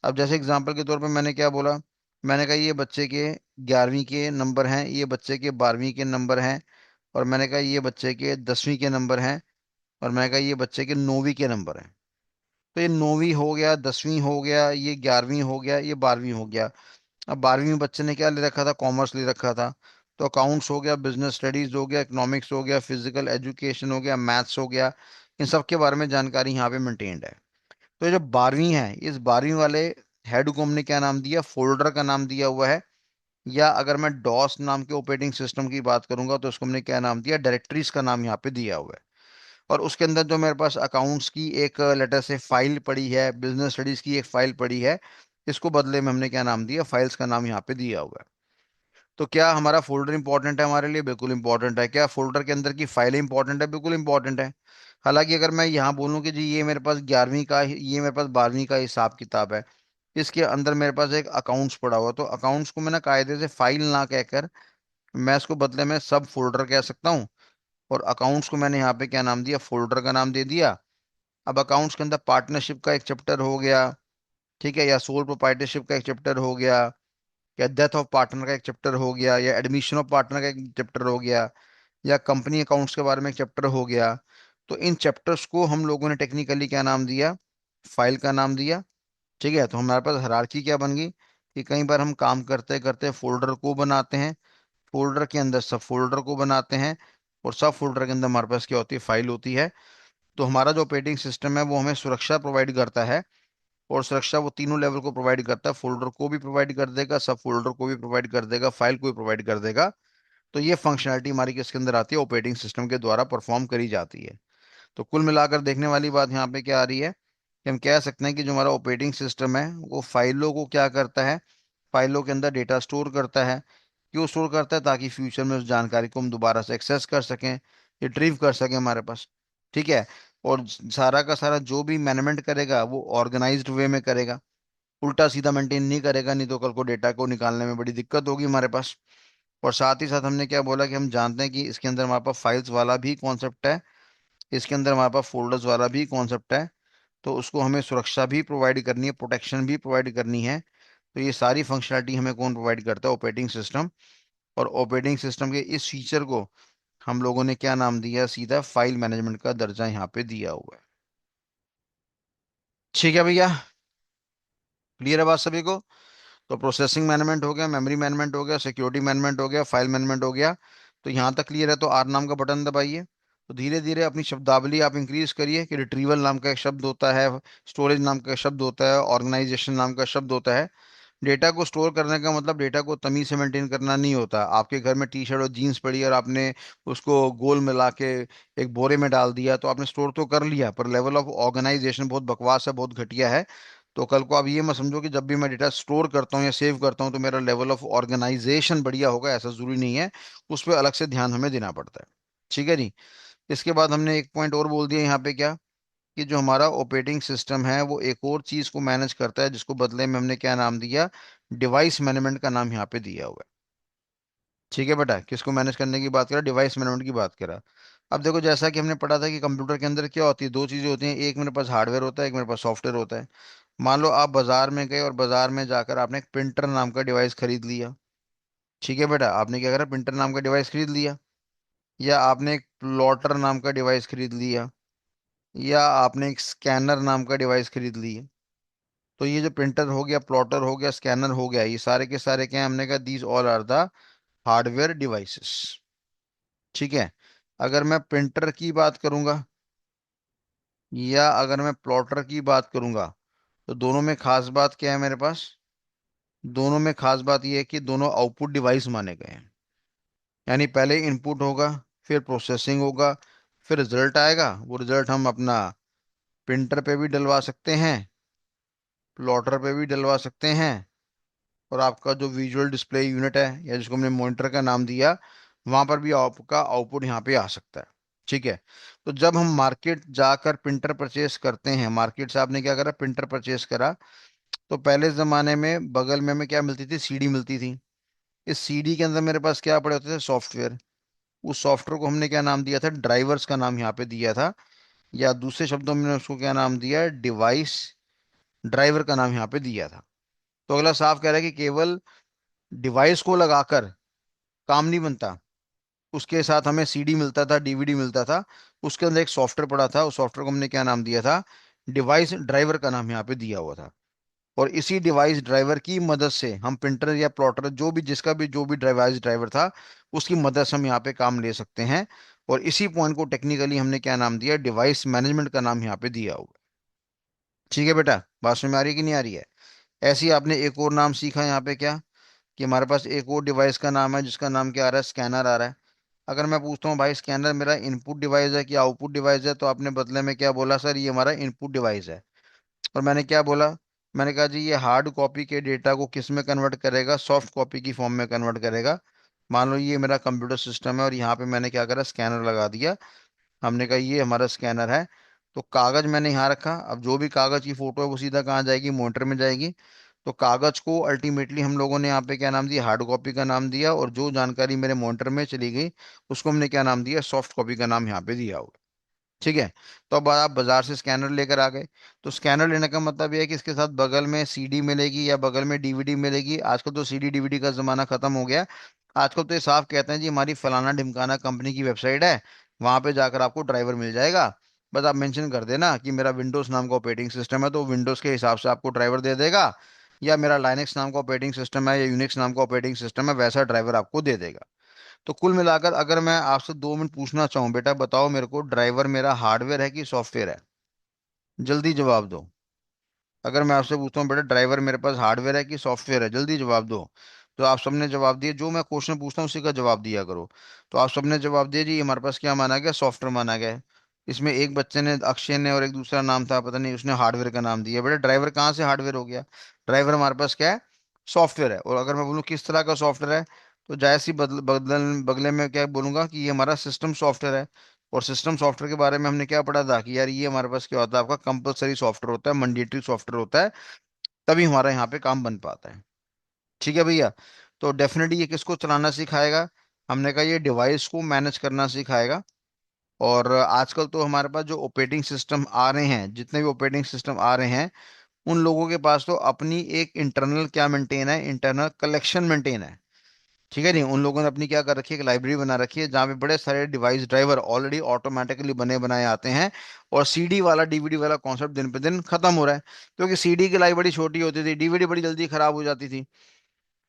अब जैसे एग्जांपल के तौर पे मैंने क्या बोला, मैंने कहा ये बच्चे के 11वीं के नंबर हैं, ये बच्चे के 12वीं के नंबर हैं, और मैंने कहा ये बच्चे के 10वीं के नंबर हैं, और मैंने कहा ये बच्चे के 9वीं के नंबर हैं। तो ये 9वीं हो गया, 10वीं हो गया, ये 11वीं हो गया, ये 12वीं हो गया। अब 12वीं में बच्चे ने क्या ले रखा था, कॉमर्स ले रखा था। तो अकाउंट्स हो गया, बिजनेस स्टडीज हो गया, इकोनॉमिक्स हो गया, फिजिकल एजुकेशन हो गया, मैथ्स हो गया। इन सब के बारे में जानकारी यहाँ पे मेंटेन्ड है। तो ये जो 12वीं है, इस 12वीं वाले हेड को हमने क्या नाम दिया, फोल्डर का नाम दिया हुआ है। या अगर मैं डॉस नाम के ऑपरेटिंग सिस्टम की बात करूंगा, तो उसको हमने क्या नाम दिया, डायरेक्टरीज का नाम यहाँ पे दिया हुआ है। और उसके अंदर जो मेरे पास अकाउंट्स की एक लेटर से फाइल पड़ी है, बिजनेस स्टडीज की एक फाइल पड़ी है, इसको बदले में हमने क्या नाम दिया, फाइल्स का नाम यहाँ पे दिया हुआ है। तो क्या हमारा फोल्डर इंपॉर्टेंट है हमारे लिए, बिल्कुल इंपॉर्टेंट है। क्या फोल्डर के अंदर की फाइलें इंपॉर्टेंट है, बिल्कुल इंपॉर्टेंट है। हालांकि अगर मैं यहाँ बोलूँ कि जी ये मेरे पास 11वीं का, ये मेरे पास 12वीं का हिसाब किताब है, इसके अंदर मेरे पास एक अकाउंट्स पड़ा हुआ, तो अकाउंट्स को मैंने कायदे से फाइल ना कहकर मैं इसको बदले में सब फोल्डर कह सकता हूँ। और अकाउंट्स को मैंने यहाँ पे क्या नाम दिया, फोल्डर का नाम दे दिया। अब अकाउंट्स के अंदर पार्टनरशिप का एक चैप्टर हो गया, ठीक है, या सोल प्रोप्राइटरशिप का एक चैप्टर हो गया, या डेथ ऑफ पार्टनर का एक चैप्टर हो गया, या एडमिशन ऑफ पार्टनर का एक चैप्टर हो गया, या कंपनी अकाउंट्स के बारे में एक चैप्टर हो गया। तो इन चैप्टर्स को हम लोगों ने टेक्निकली क्या नाम दिया, फाइल का नाम दिया। ठीक है। तो हमारे पास हायरार्की क्या बन गई, कि कई बार हम काम करते करते फोल्डर को बनाते हैं, फोल्डर के अंदर सब फोल्डर को बनाते हैं, और सब फोल्डर के अंदर हमारे पास क्या होती है, फाइल होती है। तो हमारा जो ऑपरेटिंग सिस्टम है वो हमें सुरक्षा प्रोवाइड करता है, और सुरक्षा वो तीनों लेवल को प्रोवाइड करता है, फोल्डर को भी प्रोवाइड कर देगा, सब फोल्डर को भी प्रोवाइड कर देगा, फाइल को भी प्रोवाइड कर देगा। तो ये फंक्शनलिटी हमारी किसके अंदर आती है, ऑपरेटिंग सिस्टम के द्वारा परफॉर्म करी जाती है। तो कुल मिलाकर देखने वाली बात यहाँ पे क्या आ रही है, कि हम कह सकते हैं कि जो हमारा ऑपरेटिंग सिस्टम है वो फाइलों को क्या करता है, फाइलों के अंदर डेटा स्टोर करता है। क्यों स्टोर करता है, ताकि फ्यूचर में उस जानकारी को हम दोबारा से एक्सेस कर सकें, रिट्रीव कर सकें हमारे पास। ठीक है। और सारा का सारा जो भी मैनेजमेंट करेगा वो ऑर्गेनाइज्ड वे में करेगा। उल्टा सीधा मेंटेन नहीं करेगा, नहीं तो कल को डेटा को निकालने में बड़ी दिक्कत होगी हमारे पास। और साथ ही साथ हमने क्या बोला कि हम जानते हैं कि इसके अंदर हमारे पास फाइल्स वाला भी कॉन्सेप्ट है, इसके अंदर हमारे पास फोल्डर्स वाला भी कॉन्सेप्ट है। तो उसको हमें सुरक्षा भी प्रोवाइड करनी है, प्रोटेक्शन भी प्रोवाइड करनी है। तो ये सारी फंक्शनलिटी हमें कौन प्रोवाइड करता है? Operating system. और ऑपरेटिंग सिस्टम के इस फीचर को हम लोगों ने क्या नाम दिया? सीधा फाइल मैनेजमेंट का दर्जा यहाँ पे दिया हुआ है। ठीक है भैया, क्लियर है बात सभी को? तो प्रोसेसिंग मैनेजमेंट हो गया, मेमोरी मैनेजमेंट हो गया, सिक्योरिटी मैनेजमेंट हो गया, फाइल मैनेजमेंट हो गया। तो यहाँ तक क्लियर है तो आर नाम का बटन दबाइए। तो धीरे धीरे अपनी शब्दावली आप इंक्रीज करिए कि रिट्रीवल नाम का एक शब्द होता है, स्टोरेज नाम का शब्द होता है, ऑर्गेनाइजेशन नाम का शब्द होता है। डेटा को स्टोर करने का मतलब डेटा को तमीज से मेंटेन करना नहीं होता। आपके घर में टी शर्ट और जीन्स पड़ी और आपने उसको गोल मिला के एक बोरे में डाल दिया, तो आपने स्टोर तो कर लिया, पर लेवल ऑफ ऑर्गेनाइजेशन बहुत बकवास है, बहुत घटिया है। तो कल को आप ये मत समझो कि जब भी मैं डेटा स्टोर करता हूँ या सेव करता हूँ तो मेरा लेवल ऑफ ऑर्गेनाइजेशन बढ़िया होगा, ऐसा जरूरी नहीं है। उस पर अलग से ध्यान हमें देना पड़ता है। ठीक है जी। इसके बाद हमने एक पॉइंट और बोल दिया यहाँ पे, क्या? कि जो हमारा ऑपरेटिंग सिस्टम है वो एक और चीज को मैनेज करता है, जिसको बदले में हमने क्या नाम दिया? डिवाइस मैनेजमेंट का नाम यहाँ पे दिया हुआ है। ठीक है बेटा, किसको मैनेज करने की बात करा? डिवाइस मैनेजमेंट की बात करा। अब देखो, जैसा कि हमने पढ़ा था कि कंप्यूटर के अंदर क्या होती है, दो चीजें होती हैं, एक मेरे पास हार्डवेयर होता है, एक मेरे पास सॉफ्टवेयर होता है। मान लो आप बाजार में गए और बाजार में जाकर आपने एक प्रिंटर नाम का डिवाइस खरीद लिया। ठीक है बेटा, आपने क्या करा? प्रिंटर नाम का डिवाइस खरीद लिया। या आपने एक प्लॉटर नाम का डिवाइस खरीद लिया। या आपने एक स्कैनर नाम का डिवाइस खरीद लिया। तो ये जो प्रिंटर हो गया, प्लॉटर हो गया, स्कैनर हो गया, ये सारे के सारे क्या हैं? हमने कहा these all are the hardware devices. ठीक है। अगर मैं प्रिंटर की बात करूंगा या अगर मैं प्लॉटर की बात करूंगा, तो दोनों में खास बात क्या है मेरे पास? दोनों में खास बात यह है कि दोनों आउटपुट डिवाइस माने गए हैं। यानी पहले इनपुट होगा, फिर प्रोसेसिंग होगा, फिर रिजल्ट आएगा। वो रिजल्ट हम अपना प्रिंटर पे भी डलवा सकते हैं, प्लॉटर पे भी डलवा सकते हैं, और आपका जो विजुअल डिस्प्ले यूनिट है या जिसको हमने मॉनिटर का नाम दिया, वहां पर भी आपका आउटपुट यहाँ पे आ सकता है। ठीक है। तो जब हम मार्केट जाकर प्रिंटर परचेस करते हैं, मार्केट से आपने क्या करा? प्रिंटर परचेस करा। तो पहले जमाने में बगल में हमें क्या मिलती थी? सीडी मिलती थी। इस सीडी के अंदर मेरे पास क्या पड़े होते थे? सॉफ्टवेयर। उस सॉफ्टवेयर को हमने क्या नाम दिया था? ड्राइवर्स का नाम यहाँ पे दिया था। या दूसरे शब्दों में उसको क्या नाम दिया? डिवाइस ड्राइवर का नाम यहाँ पे दिया था। तो अगला साफ कह रहा है कि केवल डिवाइस को लगाकर काम नहीं बनता, उसके साथ हमें सीडी मिलता था, डीवीडी मिलता था। उसके अंदर एक सॉफ्टवेयर पड़ा था, उस सॉफ्टवेयर को हमने क्या नाम दिया था? डिवाइस ड्राइवर का नाम यहाँ पे दिया हुआ था। और इसी डिवाइस ड्राइवर की मदद से हम प्रिंटर या प्लॉटर, जो भी जिसका भी जो भी डिवाइस ड्राइवर था, उसकी मदद से हम यहाँ पे काम ले सकते हैं। और इसी पॉइंट को टेक्निकली हमने क्या नाम दिया? डिवाइस मैनेजमेंट का नाम यहाँ पे दिया हुआ है। ठीक है बेटा, बात समझ में आ रही है कि नहीं आ रही है? ऐसे ही आपने एक और नाम सीखा यहाँ पे, क्या? कि हमारे पास एक और डिवाइस का नाम है जिसका नाम क्या आ रहा है? स्कैनर आ रहा है। अगर मैं पूछता हूँ भाई स्कैनर मेरा इनपुट डिवाइस है कि आउटपुट डिवाइस है, तो आपने बदले में क्या बोला? सर ये हमारा इनपुट डिवाइस है। और मैंने क्या बोला? मैंने कहा जी ये हार्ड कॉपी के डेटा को किस में कन्वर्ट करेगा? सॉफ्ट कॉपी की फॉर्म में कन्वर्ट करेगा। मान लो ये मेरा कंप्यूटर सिस्टम है और यहाँ पे मैंने क्या करा? स्कैनर लगा दिया। हमने कहा ये हमारा स्कैनर है। तो कागज मैंने यहाँ रखा, अब जो भी कागज की फोटो है वो सीधा कहाँ जाएगी? मॉनिटर में जाएगी। तो कागज को अल्टीमेटली हम लोगों ने यहाँ पे क्या नाम दिया? हार्ड कॉपी का नाम दिया। और जो जानकारी मेरे मॉनिटर में चली गई उसको हमने क्या नाम दिया? सॉफ्ट कॉपी का नाम यहाँ पे दिया हुआ। ठीक है। तो अब आप बाजार से स्कैनर लेकर आ गए। तो स्कैनर लेने का मतलब यह है कि इसके साथ बगल में सीडी मिलेगी या बगल में डीवीडी मिलेगी। आजकल तो सीडी डीवीडी का जमाना खत्म हो गया। आजकल तो ये साफ कहते हैं जी हमारी फलाना ढिमकाना कंपनी की वेबसाइट है, वहां पे जाकर आपको ड्राइवर मिल जाएगा। बस आप मेंशन कर देना कि मेरा विंडोज नाम का ऑपरेटिंग सिस्टम है, तो विंडोज के हिसाब से आपको ड्राइवर दे देगा। या मेरा लाइनेक्स नाम का ऑपरेटिंग सिस्टम है या यूनिक्स नाम का ऑपरेटिंग सिस्टम है, वैसा ड्राइवर आपको दे देगा। तो कुल मिलाकर अगर मैं आपसे 2 मिनट पूछना चाहूँ, बेटा बताओ मेरे को, ड्राइवर मेरा हार्डवेयर है कि सॉफ्टवेयर है? जल्दी जवाब दो। अगर मैं आपसे पूछता हूँ बेटा ड्राइवर मेरे पास हार्डवेयर है कि सॉफ्टवेयर है, जल्दी जवाब दो। तो आप सबने जवाब दिया, जो मैं क्वेश्चन पूछता हूँ उसी का जवाब दिया करो। तो आप सबने जवाब दिया जी हमारे पास क्या माना गया? सॉफ्टवेयर माना गया है। इसमें एक बच्चे ने, अक्षय ने, और एक दूसरा नाम था पता नहीं, उसने हार्डवेयर का नाम दिया। बेटा ड्राइवर कहाँ से हार्डवेयर हो गया? ड्राइवर हमारे पास क्या है? सॉफ्टवेयर है। और अगर मैं बोलूँ किस तरह का सॉफ्टवेयर है, तो जायज सी बगले में क्या बोलूंगा कि ये हमारा सिस्टम सॉफ्टवेयर है। और सिस्टम सॉफ्टवेयर के बारे में हमने क्या पढ़ा था? कि यार ये हमारे पास क्या होता है? आपका कंपलसरी सॉफ्टवेयर होता है, मैंडेटरी सॉफ्टवेयर होता है। तभी हमारा यहाँ पे काम बन पाता है। ठीक है भैया। तो डेफिनेटली ये किसको चलाना सिखाएगा? हमने कहा ये डिवाइस को मैनेज करना सिखाएगा। और आजकल तो हमारे पास जो ऑपरेटिंग सिस्टम आ रहे हैं, जितने भी ऑपरेटिंग सिस्टम आ रहे हैं, उन लोगों के पास तो अपनी एक इंटरनल क्या मेंटेन है, इंटरनल कलेक्शन मेंटेन है। ठीक है नहीं, उन लोगों ने अपनी क्या कर रखी है, एक लाइब्रेरी बना रखी है जहाँ पे बड़े सारे डिवाइस ड्राइवर ऑलरेडी ऑटोमेटिकली बने बनाए आते हैं। और सीडी वाला डीवीडी वाला कॉन्सेप्ट दिन पे दिन खत्म हो रहा है। क्योंकि सीडी की लाइफ बड़ी छोटी होती थी, डीवीडी बड़ी जल्दी खराब हो जाती थी,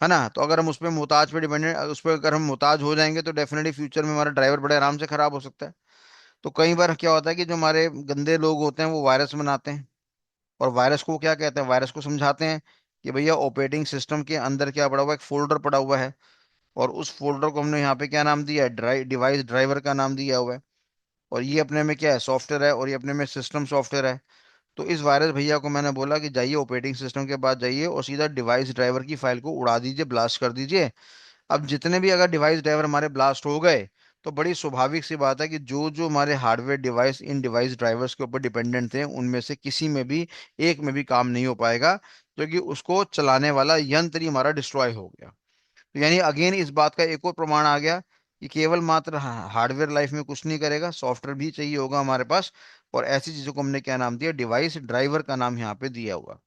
है ना। तो अगर हम उस पर मोहताज पे डिपेंडेंट, उस पर अगर हम मोहताज हो जाएंगे तो डेफिनेटली फ्यूचर में हमारा ड्राइवर बड़े आराम से खराब हो सकता है। तो कई बार क्या होता है कि जो हमारे गंदे लोग होते हैं वो वायरस बनाते हैं। और वायरस को क्या कहते हैं, वायरस को समझाते हैं कि भैया ऑपरेटिंग सिस्टम के अंदर क्या पड़ा हुआ है, एक फोल्डर पड़ा हुआ है। और उस फोल्डर को हमने यहाँ पे क्या नाम दिया है, डिवाइस ड्राइवर का नाम दिया हुआ है। और ये अपने में क्या है, सॉफ्टवेयर है, और ये अपने में सिस्टम सॉफ्टवेयर है। तो इस वायरस भैया को मैंने बोला कि जाइए ऑपरेटिंग सिस्टम के पास जाइए और सीधा डिवाइस ड्राइवर की फाइल को उड़ा दीजिए, ब्लास्ट कर दीजिए। अब जितने भी अगर डिवाइस ड्राइवर हमारे ब्लास्ट हो गए, तो बड़ी स्वाभाविक सी बात है कि जो जो हमारे हार्डवेयर डिवाइस इन डिवाइस ड्राइवर्स के ऊपर डिपेंडेंट थे, उनमें से किसी में भी एक में भी काम नहीं हो पाएगा, क्योंकि उसको चलाने वाला यंत्र ही हमारा डिस्ट्रॉय हो गया। तो यानी अगेन इस बात का एक और प्रमाण आ गया कि केवल मात्र हार्डवेयर लाइफ में कुछ नहीं करेगा, सॉफ्टवेयर भी चाहिए होगा हमारे पास। और ऐसी चीजों को हमने क्या नाम दिया, डिवाइस ड्राइवर का नाम यहाँ पे दिया हुआ।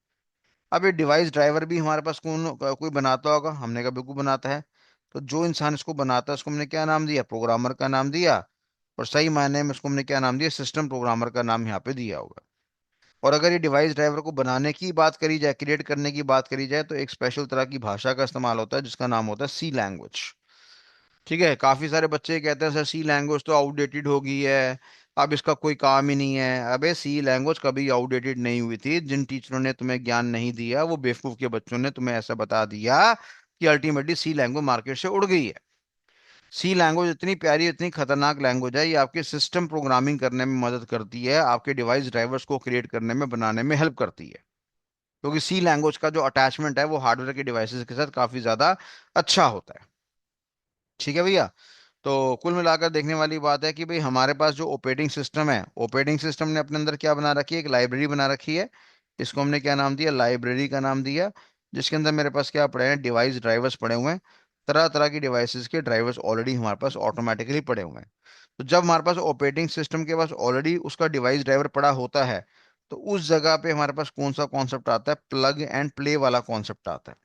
अब ये डिवाइस ड्राइवर भी हमारे पास कोई बनाता होगा, हमने कहा बिल्कुल बनाता है। तो जो इंसान इसको बनाता है उसको हमने क्या नाम दिया, प्रोग्रामर का नाम दिया। और सही मायने में उसको हमने क्या नाम दिया, सिस्टम प्रोग्रामर का नाम यहाँ पे दिया होगा। और अगर ये डिवाइस ड्राइवर को बनाने की बात करी जाए, क्रिएट करने की बात करी जाए, तो एक स्पेशल तरह की भाषा का इस्तेमाल होता है जिसका नाम होता है सी लैंग्वेज। ठीक है, काफी सारे बच्चे कहते हैं सर सी लैंग्वेज तो आउटडेटेड हो गई है, अब इसका कोई काम ही नहीं है। अबे सी लैंग्वेज कभी आउटडेटेड नहीं हुई थी। जिन टीचरों ने तुम्हें ज्ञान नहीं दिया, वो बेवकूफ के बच्चों ने तुम्हें ऐसा बता दिया कि अल्टीमेटली सी लैंग्वेज मार्केट से उड़ गई है। सी लैंग्वेज इतनी प्यारी, इतनी खतरनाक लैंग्वेज है, ये आपके सिस्टम प्रोग्रामिंग करने में मदद करती है, आपके डिवाइस ड्राइवर्स को क्रिएट करने में, बनाने में हेल्प करती है। क्योंकि सी लैंग्वेज का जो अटैचमेंट है वो हार्डवेयर के डिवाइसेस के साथ काफी ज्यादा अच्छा होता है। ठीक है भैया। तो कुल मिलाकर देखने वाली बात है कि भाई हमारे पास जो ऑपरेटिंग सिस्टम है, ऑपरेटिंग सिस्टम ने अपने अंदर क्या बना रखी है, एक लाइब्रेरी बना रखी है। इसको हमने क्या नाम दिया, लाइब्रेरी का नाम दिया। जिसके अंदर मेरे पास क्या पड़े हैं, डिवाइस ड्राइवर्स पड़े हुए हैं। तरह तरह की डिवाइसेस के ड्राइवर्स ऑलरेडी हमारे पास ऑटोमेटिकली पड़े हुए हैं। तो जब हमारे पास ऑपरेटिंग सिस्टम के पास ऑलरेडी उसका डिवाइस ड्राइवर पड़ा होता है, तो उस जगह पे हमारे पास कौन सा कॉन्सेप्ट आता है, प्लग एंड प्ले वाला कॉन्सेप्ट आता है।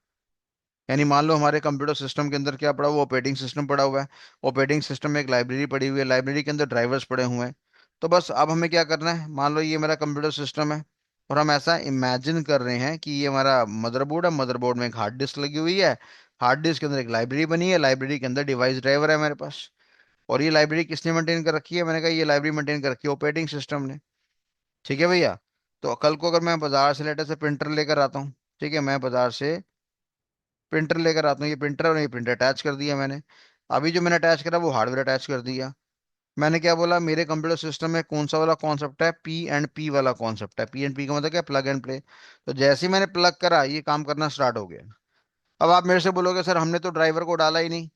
यानी मान लो हमारे कंप्यूटर सिस्टम के अंदर क्या पड़ा हुआ, ऑपरेटिंग सिस्टम पड़ा हुआ है। ऑपरेटिंग सिस्टम में एक लाइब्रेरी पड़ी हुई है, लाइब्रेरी के अंदर ड्राइवर्स पड़े हुए हैं। तो बस अब हमें क्या करना है, मान लो ये मेरा कंप्यूटर सिस्टम है। और हम ऐसा इमेजिन कर रहे हैं कि ये हमारा मदरबोर्ड है, मदरबोर्ड में एक हार्ड डिस्क लगी हुई है। हार्ड डिस्क के अंदर एक लाइब्रेरी बनी है, लाइब्रेरी के अंदर डिवाइस ड्राइवर है मेरे पास। और ये लाइब्रेरी किसने मेंटेन कर रखी है, मैंने कहा ये लाइब्रेरी मेंटेन कर रखी है ऑपरेटिंग सिस्टम ने। ठीक है भैया। तो कल को अगर मैं बाजार से लेटर से प्रिंटर लेकर आता हूँ, ठीक है, मैं बाजार से प्रिंटर लेकर आता हूँ, ये प्रिंटर और ये प्रिंटर अटैच कर दिया मैंने। अभी जो मैंने अटैच करा वो हार्डवेयर अटैच कर दिया। मैंने क्या बोला, मेरे कंप्यूटर सिस्टम में कौन सा वाला कॉन्सेप्ट है, पी एंड पी वाला कॉन्सेप्ट है। पी एंड पी का मतलब क्या, प्लग एंड प्ले। तो जैसे ही मैंने प्लग करा, ये काम करना स्टार्ट हो गया। अब आप मेरे से बोलोगे सर हमने तो ड्राइवर को डाला ही नहीं,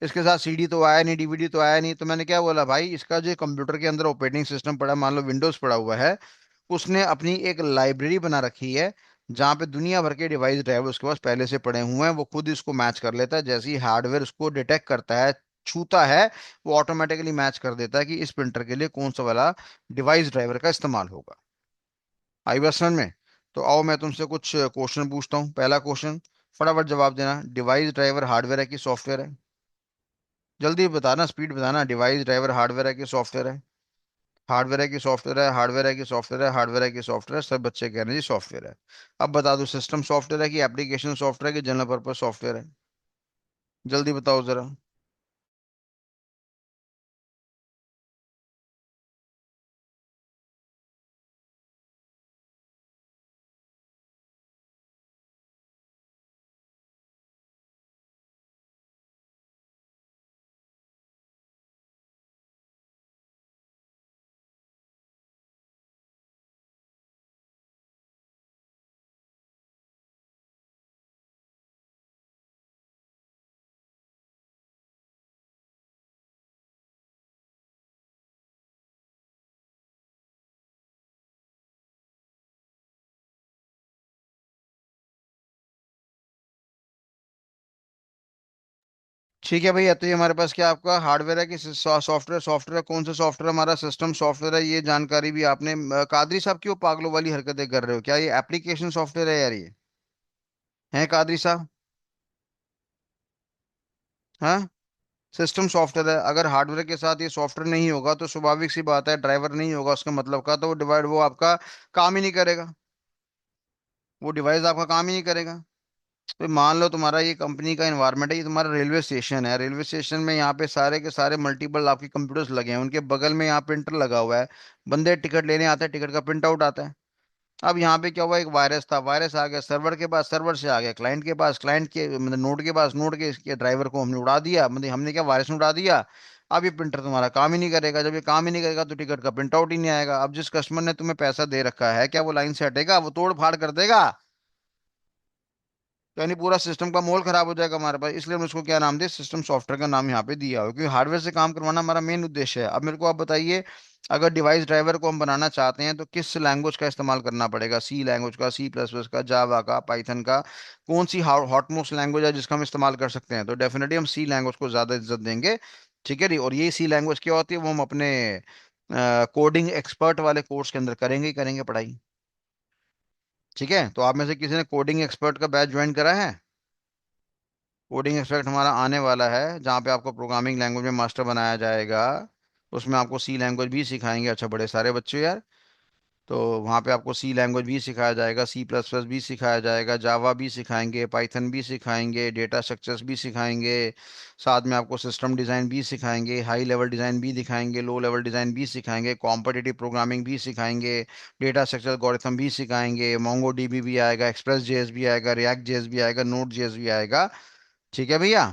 इसके साथ सीडी तो आया नहीं, डीवीडी तो आया नहीं। तो मैंने क्या बोला, भाई इसका जो कंप्यूटर के अंदर ऑपरेटिंग सिस्टम पड़ा है, मान लो विंडोज पड़ा हुआ है, उसने अपनी एक लाइब्रेरी बना रखी है जहाँ पे दुनिया भर के डिवाइस ड्राइवर उसके पास पहले से पड़े हुए हैं। वो खुद इसको मैच कर लेता है, जैसे ही हार्डवेयर उसको डिटेक्ट करता है, छूता है, वो ऑटोमेटिकली मैच कर देता है कि इस प्रिंटर के लिए कौन सा वाला डिवाइस ड्राइवर का इस्तेमाल होगा। आई बात समझ में? तो आओ मैं तुमसे कुछ क्वेश्चन पूछता हूँ। पहला क्वेश्चन, फटाफट जवाब देना, डिवाइस ड्राइवर हार्डवेयर है कि सॉफ्टवेयर है? जल्दी बताना, स्पीड बताना, डिवाइस ड्राइवर हार्डवेयर है कि सॉफ्टवेयर है? हार्डवेयर है कि सॉफ्टवेयर है, हार्डवेयर है कि सॉफ्टवेयर है, हार्डवेयर है कि सॉफ्टवेयर है? सब बच्चे कह रहे हैं जी सॉफ्टवेयर है। अब बता दो, सिस्टम सॉफ्टवेयर है कि एप्लीकेशन सॉफ्टवेयर है कि जनरल पर्पज सॉफ्टवेयर है? जल्दी बताओ जरा। ठीक है भैया, तो ये हमारे पास क्या आपका हार्डवेयर है कि सॉफ्टवेयर? सॉफ्टवेयर कौन सा सॉफ्टवेयर? हमारा सिस्टम सॉफ्टवेयर है, ये जानकारी भी आपने कादरी साहब क्यों पागलों वाली हरकतें कर रहे हो? क्या ये एप्लीकेशन सॉफ्टवेयर है यार ये? है कादरी साहब? हाँ, सिस्टम सॉफ्टवेयर है। अगर हार्डवेयर के साथ ये सॉफ्टवेयर नहीं होगा तो स्वाभाविक सी बात है, ड्राइवर नहीं होगा उसका मतलब का, तो वो डिवाइड वो आपका काम ही नहीं करेगा। वो डिवाइस आपका काम ही नहीं करेगा। तो मान लो तुम्हारा ये कंपनी का एनवायरनमेंट है, ये तुम्हारा रेलवे स्टेशन है। रेलवे स्टेशन में यहाँ पे सारे के सारे मल्टीपल आपके कंप्यूटर्स लगे हैं, उनके बगल में यहाँ प्रिंटर लगा हुआ है। बंदे टिकट लेने आते हैं, टिकट का प्रिंट आउट आता है। अब यहाँ पे क्या हुआ, एक वायरस था, वायरस आ गया सर्वर के पास, सर्वर से आ गया क्लाइंट के पास, क्लाइंट के मतलब नोड के पास, नोड के इसके ड्राइवर को हमने उड़ा दिया, मतलब हमने क्या, वायरस ने उड़ा दिया। अब ये प्रिंटर तुम्हारा काम ही नहीं करेगा। जब ये काम ही नहीं करेगा तो टिकट का प्रिंट आउट ही नहीं आएगा। अब जिस कस्टमर ने तुम्हें पैसा दे रखा है, क्या वो लाइन से हटेगा? वो तोड़ फाड़ कर देगा। यानी पूरा सिस्टम का मोल खराब हो जाएगा हमारे पास। इसलिए हमने उसको क्या नाम दिया, सिस्टम सॉफ्टवेयर का नाम यहाँ पे दिया हो, क्योंकि हार्डवेयर से काम करवाना हमारा मेन उद्देश्य है। अब मेरे को आप बताइए, अगर डिवाइस ड्राइवर को हम बनाना चाहते हैं तो किस लैंग्वेज का इस्तेमाल करना पड़ेगा? सी लैंग्वेज का, सी प्लस प्लस का, जावा का, पाइथन का? कौन सी हॉटमोस्ट लैंग्वेज है जिसका हम इस्तेमाल कर सकते हैं? तो डेफिनेटली हम सी लैंग्वेज को ज्यादा इज्जत देंगे। ठीक है जी। और ये सी लैंग्वेज क्या होती है, वो हम अपने कोडिंग एक्सपर्ट वाले कोर्स के अंदर करेंगे ही करेंगे पढ़ाई। ठीक है, तो आप में से किसी ने कोडिंग एक्सपर्ट का बैच ज्वाइन करा है? कोडिंग एक्सपर्ट हमारा आने वाला है, जहाँ पे आपको प्रोग्रामिंग लैंग्वेज में मास्टर बनाया जाएगा। उसमें आपको सी लैंग्वेज भी सिखाएंगे। अच्छा, बड़े सारे बच्चे यार। तो वहाँ पे आपको सी लैंग्वेज भी सिखाया जाएगा, सी प्लस प्लस भी सिखाया जाएगा, जावा भी सिखाएंगे, पाइथन भी सिखाएंगे, डेटा स्ट्रक्चर्स भी सिखाएंगे। साथ में आपको सिस्टम डिज़ाइन भी सिखाएंगे, हाई लेवल डिज़ाइन भी दिखाएंगे, लो लेवल डिज़ाइन भी सिखाएंगे, कॉम्पिटिटिव प्रोग्रामिंग भी सिखाएंगे, डेटा स्ट्रक्चर एल्गोरिथम भी सिखाएंगे, मोंगो डीबी भी आएगा, एक्सप्रेस जेएस भी आएगा, रिएक्ट जेएस भी आएगा, नोड जेएस भी आएगा। ठीक है भैया।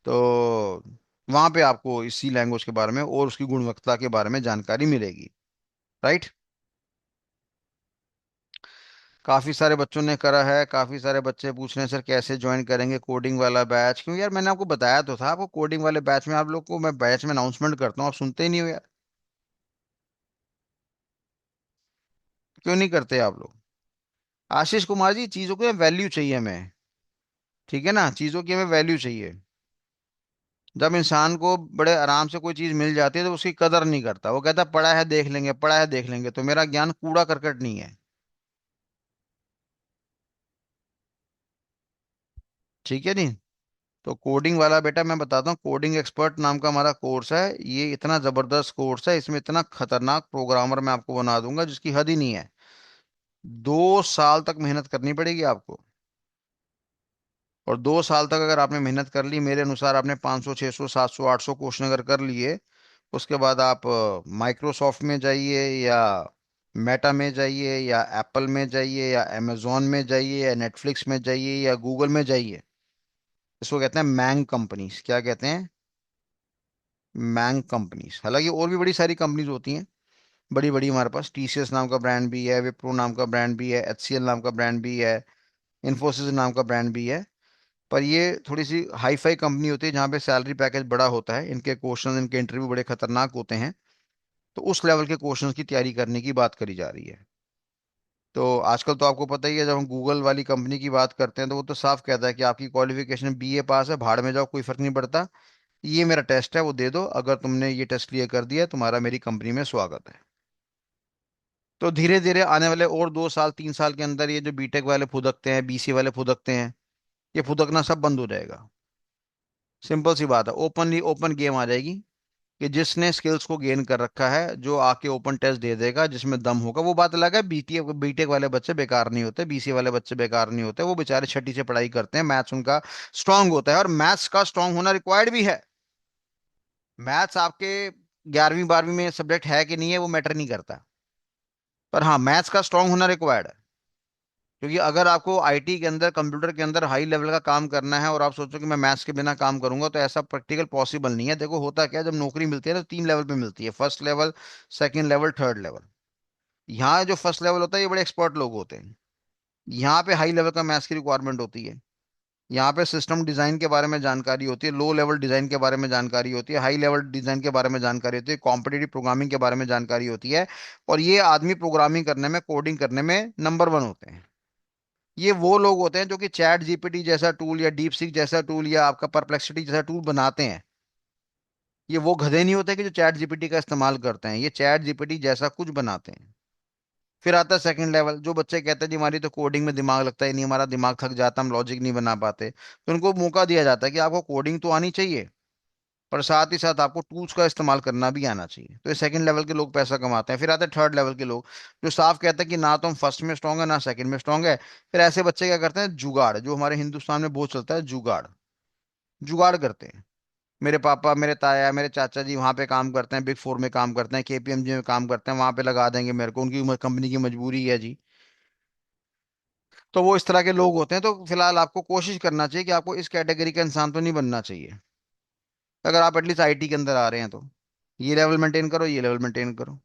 तो वहां पे आपको इसी लैंग्वेज के बारे में और उसकी गुणवत्ता के बारे में जानकारी मिलेगी। राइट। काफी सारे बच्चों ने करा है, काफी सारे बच्चे पूछ रहे हैं सर कैसे ज्वाइन करेंगे कोडिंग वाला बैच? क्यों यार, मैंने आपको बताया तो था, आपको कोडिंग वाले बैच में आप लोग को मैं बैच में अनाउंसमेंट करता हूँ, आप सुनते ही नहीं हो यार। क्यों नहीं करते आप लोग? आशीष कुमार जी, चीजों को वैल्यू चाहिए हमें। ठीक है ना, चीजों की हमें वैल्यू चाहिए। जब इंसान को बड़े आराम से कोई चीज मिल जाती है तो उसकी कदर नहीं करता, वो कहता पड़ा है देख लेंगे, पड़ा है देख लेंगे। तो मेरा ज्ञान कूड़ा करकट नहीं है। ठीक है नहीं। तो कोडिंग वाला बेटा मैं बताता हूँ, कोडिंग एक्सपर्ट नाम का हमारा कोर्स है। ये इतना जबरदस्त कोर्स है, इसमें इतना खतरनाक प्रोग्रामर मैं आपको बना दूंगा जिसकी हद ही नहीं है। 2 साल तक मेहनत करनी पड़ेगी आपको। और 2 साल तक अगर आपने मेहनत कर ली, मेरे अनुसार आपने 500 600 700 800 क्वेश्चन अगर कर लिए, उसके बाद आप माइक्रोसॉफ्ट में जाइए, या मेटा में जाइए, या एप्पल में जाइए, या अमेजोन में जाइए, या नेटफ्लिक्स में जाइए, या गूगल में जाइए। इसको कहते हैं मैंग कंपनीज। क्या कहते हैं? मैंग कंपनीज। हालांकि और भी बड़ी सारी कंपनीज होती हैं, बड़ी बड़ी। हमारे पास टीसीएस नाम का ब्रांड भी है, विप्रो नाम का ब्रांड भी है, एचसीएल नाम का ब्रांड भी है, इन्फोसिस नाम का ब्रांड भी है। पर ये थोड़ी सी हाई फाई कंपनी होती है, जहाँ पे सैलरी पैकेज बड़ा होता है, इनके क्वेश्चन, इनके इंटरव्यू बड़े खतरनाक होते हैं। तो उस लेवल के क्वेश्चंस की तैयारी करने की बात करी जा रही है। तो आजकल तो आपको पता ही है, जब हम गूगल वाली कंपनी की बात करते हैं तो वो तो साफ कहता है कि आपकी क्वालिफिकेशन बीए पास है, भाड़ में जाओ, कोई फर्क नहीं पड़ता। ये मेरा टेस्ट है, वो दे दो, अगर तुमने ये टेस्ट क्लियर कर दिया तुम्हारा मेरी कंपनी में स्वागत है। तो धीरे धीरे आने वाले और 2 साल 3 साल के अंदर ये जो बीटेक वाले फुदकते हैं, बीसी वाले फुदकते हैं, ये फुदकना सब बंद हो जाएगा। सिंपल सी बात है, ओपनली ओपन गेम आ जाएगी कि जिसने स्किल्स को गेन कर रखा है, जो आके ओपन टेस्ट दे देगा, जिसमें दम होगा। वो बात अलग है, बीटी बीटेक वाले बच्चे बेकार नहीं होते, बीसी वाले बच्चे बेकार नहीं होते, वो बेचारे छठी से पढ़ाई करते हैं, मैथ्स उनका स्ट्रांग होता है, और मैथ्स का स्ट्रांग होना रिक्वायर्ड भी है। मैथ्स आपके 11वीं 12वीं में सब्जेक्ट है कि नहीं है, वो मैटर नहीं करता। पर हाँ, मैथ्स का स्ट्रांग होना रिक्वायर्ड है। क्योंकि अगर आपको आईटी के अंदर, कंप्यूटर के अंदर हाई लेवल का काम करना है, और आप सोचो कि मैं मैथ्स के बिना काम करूंगा, तो ऐसा प्रैक्टिकल पॉसिबल नहीं है। देखो होता क्या है, जब नौकरी मिलती है ना, तो 3 लेवल पे मिलती है, first level, second level, third level. यहाँ जो फर्स्ट लेवल होता है, ये बड़े एक्सपर्ट लोग होते हैं। यहाँ पे हाई लेवल का मैथ्स की रिक्वायरमेंट होती है। यहाँ पे सिस्टम डिजाइन के बारे में जानकारी होती है, लो लेवल डिजाइन के बारे में जानकारी होती है, हाई लेवल डिजाइन के बारे में जानकारी होती है, कॉम्पिटिटिव प्रोग्रामिंग के बारे में जानकारी होती है। और ये आदमी प्रोग्रामिंग करने में, कोडिंग करने में नंबर 1 होते हैं। ये वो लोग होते हैं जो कि चैट जीपीटी जैसा टूल या डीप सीक जैसा टूल या आपका परप्लेक्सिटी जैसा टूल बनाते हैं। ये वो गधे नहीं होते कि जो चैट जीपीटी का इस्तेमाल करते हैं, ये चैट जीपीटी जैसा कुछ बनाते हैं। फिर आता है सेकंड लेवल, जो बच्चे कहते हैं जी हमारी तो कोडिंग में दिमाग लगता ही नहीं, हमारा दिमाग थक जाता, हम लॉजिक नहीं बना पाते, तो उनको मौका दिया जाता है कि आपको कोडिंग तो आनी चाहिए, पर साथ ही साथ आपको टूल्स का इस्तेमाल करना भी आना चाहिए। तो ये सेकंड लेवल के लोग पैसा कमाते हैं। फिर आते हैं थर्ड लेवल के लोग, जो साफ कहते हैं कि ना तो हम फर्स्ट में स्ट्रांग है ना सेकंड में स्ट्रांग है। फिर ऐसे बच्चे क्या करते हैं, जुगाड़, जो हमारे हिंदुस्तान में बहुत चलता है, जुगाड़। जुगाड़ करते हैं। मेरे पापा, मेरे ताया, मेरे चाचा जी वहां पे काम करते हैं, बिग फोर में काम करते हैं, केपीएमजी में काम करते हैं, वहां पे लगा देंगे मेरे को, उनकी कंपनी की मजबूरी है जी। तो वो इस तरह के लोग होते हैं। तो फिलहाल आपको कोशिश करना चाहिए कि आपको इस कैटेगरी का इंसान तो नहीं बनना चाहिए। अगर आप एटलीस्ट आईटी के अंदर आ रहे हैं तो ये लेवल मेंटेन करो, ये लेवल मेंटेन करो।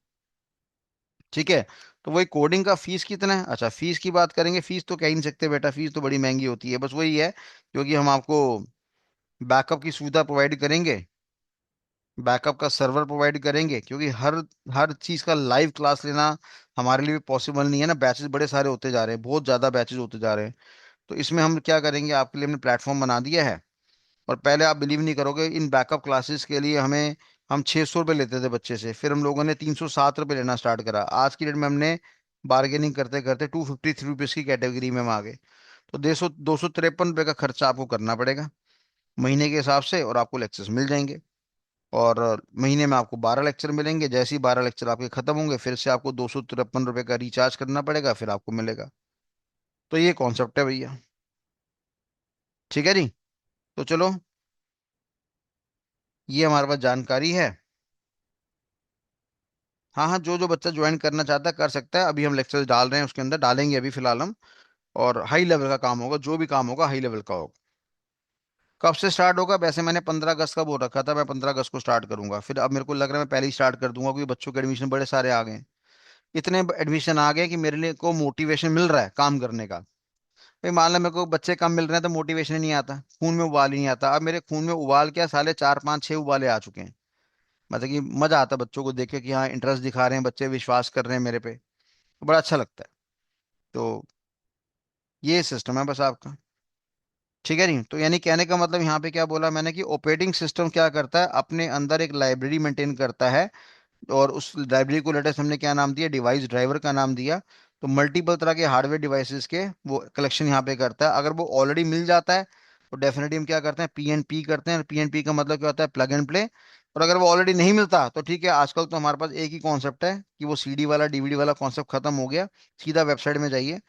ठीक है। तो वही कोडिंग का फीस कितना है, अच्छा फीस की बात करेंगे, फीस तो कह ही नहीं सकते बेटा, फीस तो बड़ी महंगी होती है। बस वही है, क्योंकि हम आपको बैकअप की सुविधा प्रोवाइड करेंगे, बैकअप का सर्वर प्रोवाइड करेंगे, क्योंकि हर हर चीज़ का लाइव क्लास लेना हमारे लिए भी पॉसिबल नहीं है ना, बैचेस बड़े सारे होते जा रहे हैं, बहुत ज़्यादा बैचेस होते जा रहे हैं। तो इसमें हम क्या करेंगे, आपके लिए हमने प्लेटफॉर्म बना दिया है। और पहले आप बिलीव नहीं करोगे, इन बैकअप क्लासेस के लिए हमें, हम 600 रुपये लेते थे बच्चे से, फिर हम लोगों ने 307 रुपये लेना स्टार्ट करा। आज की डेट में हमने बार्गेनिंग करते करते 253 रुपीज़ की कैटेगरी में हम आ गए। तो 253 रुपये का खर्चा आपको करना पड़ेगा महीने के हिसाब से, और आपको लेक्चर्स मिल जाएंगे। और महीने में आपको 12 लेक्चर मिलेंगे, जैसे ही 12 लेक्चर आपके खत्म होंगे फिर से आपको 253 रुपये का रिचार्ज करना पड़ेगा, फिर आपको मिलेगा। तो ये कॉन्सेप्ट है भैया। ठीक है जी। तो चलो, ये हमारे पास जानकारी है। हाँ हाँ, जो जो बच्चा ज्वाइन करना चाहता है कर सकता है, अभी हम लेक्चर डाल रहे हैं उसके अंदर, डालेंगे अभी फिलहाल हम। और हाई लेवल का काम होगा, जो भी काम होगा हाई लेवल का होगा। कब से स्टार्ट होगा, वैसे मैंने 15 अगस्त का बोल रखा था, मैं 15 अगस्त को स्टार्ट करूंगा। फिर अब मेरे को लग रहा है मैं पहले ही स्टार्ट कर दूंगा, क्योंकि बच्चों के एडमिशन बड़े सारे आ गए हैं। इतने एडमिशन आ गए कि मेरे लिए को मोटिवेशन मिल रहा है काम करने का। भाई मान लो मेरे को बच्चे कम मिल रहे हैं तो मोटिवेशन ही नहीं आता, खून में उबाल ही नहीं आता। अब मेरे खून में उबाल क्या, साले 4 5 6 उबाले आ चुके हैं। मतलब कि मजा आता है बच्चों को देख के कि हाँ इंटरेस्ट दिखा रहे हैं बच्चे, विश्वास कर रहे हैं मेरे पे, तो बड़ा अच्छा लगता है। तो ये सिस्टम है बस आपका। ठीक है नहीं, तो यानी कहने का मतलब यहाँ पे क्या बोला मैंने, कि ऑपरेटिंग सिस्टम क्या करता है, अपने अंदर एक लाइब्रेरी मेंटेन करता है। और उस लाइब्रेरी को लेटेस्ट हमने क्या नाम दिया, डिवाइस ड्राइवर का नाम दिया। तो मल्टीपल तरह के हार्डवेयर डिवाइसेस के वो कलेक्शन यहाँ पे करता है। अगर वो ऑलरेडी मिल जाता है तो डेफिनेटली हम क्या करते हैं, पीएनपी करते हैं। पीएनपी का मतलब क्या होता है, प्लग एंड प्ले। और अगर वो ऑलरेडी नहीं मिलता तो ठीक है, आजकल तो हमारे पास एक ही कॉन्सेप्ट है कि वो सीडी वाला डीवीडी वाला कॉन्सेप्ट खत्म हो गया। सीधा वेबसाइट में जाइए,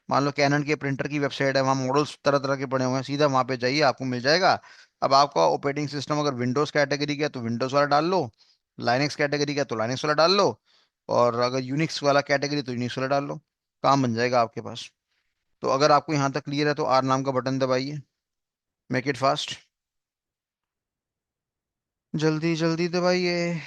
मान लो कैनन के प्रिंटर की वेबसाइट है, वहाँ मॉडल्स तरह तरह के पड़े हुए हैं, सीधा वहाँ पे जाइए आपको मिल जाएगा। अब आपका ऑपरेटिंग सिस्टम अगर विंडोज कैटेगरी का है तो विंडोज वाला डाल लो, लाइनेक्स कैटेगरी का तो लाइनेक्स वाला डाल लो, और अगर यूनिक्स वाला कैटेगरी तो यूनिक्स वाला डाल लो, काम बन जाएगा आपके पास। तो अगर आपको यहाँ तक क्लियर है तो आर नाम का बटन दबाइए, मेक इट फास्ट, जल्दी जल्दी दबाइए।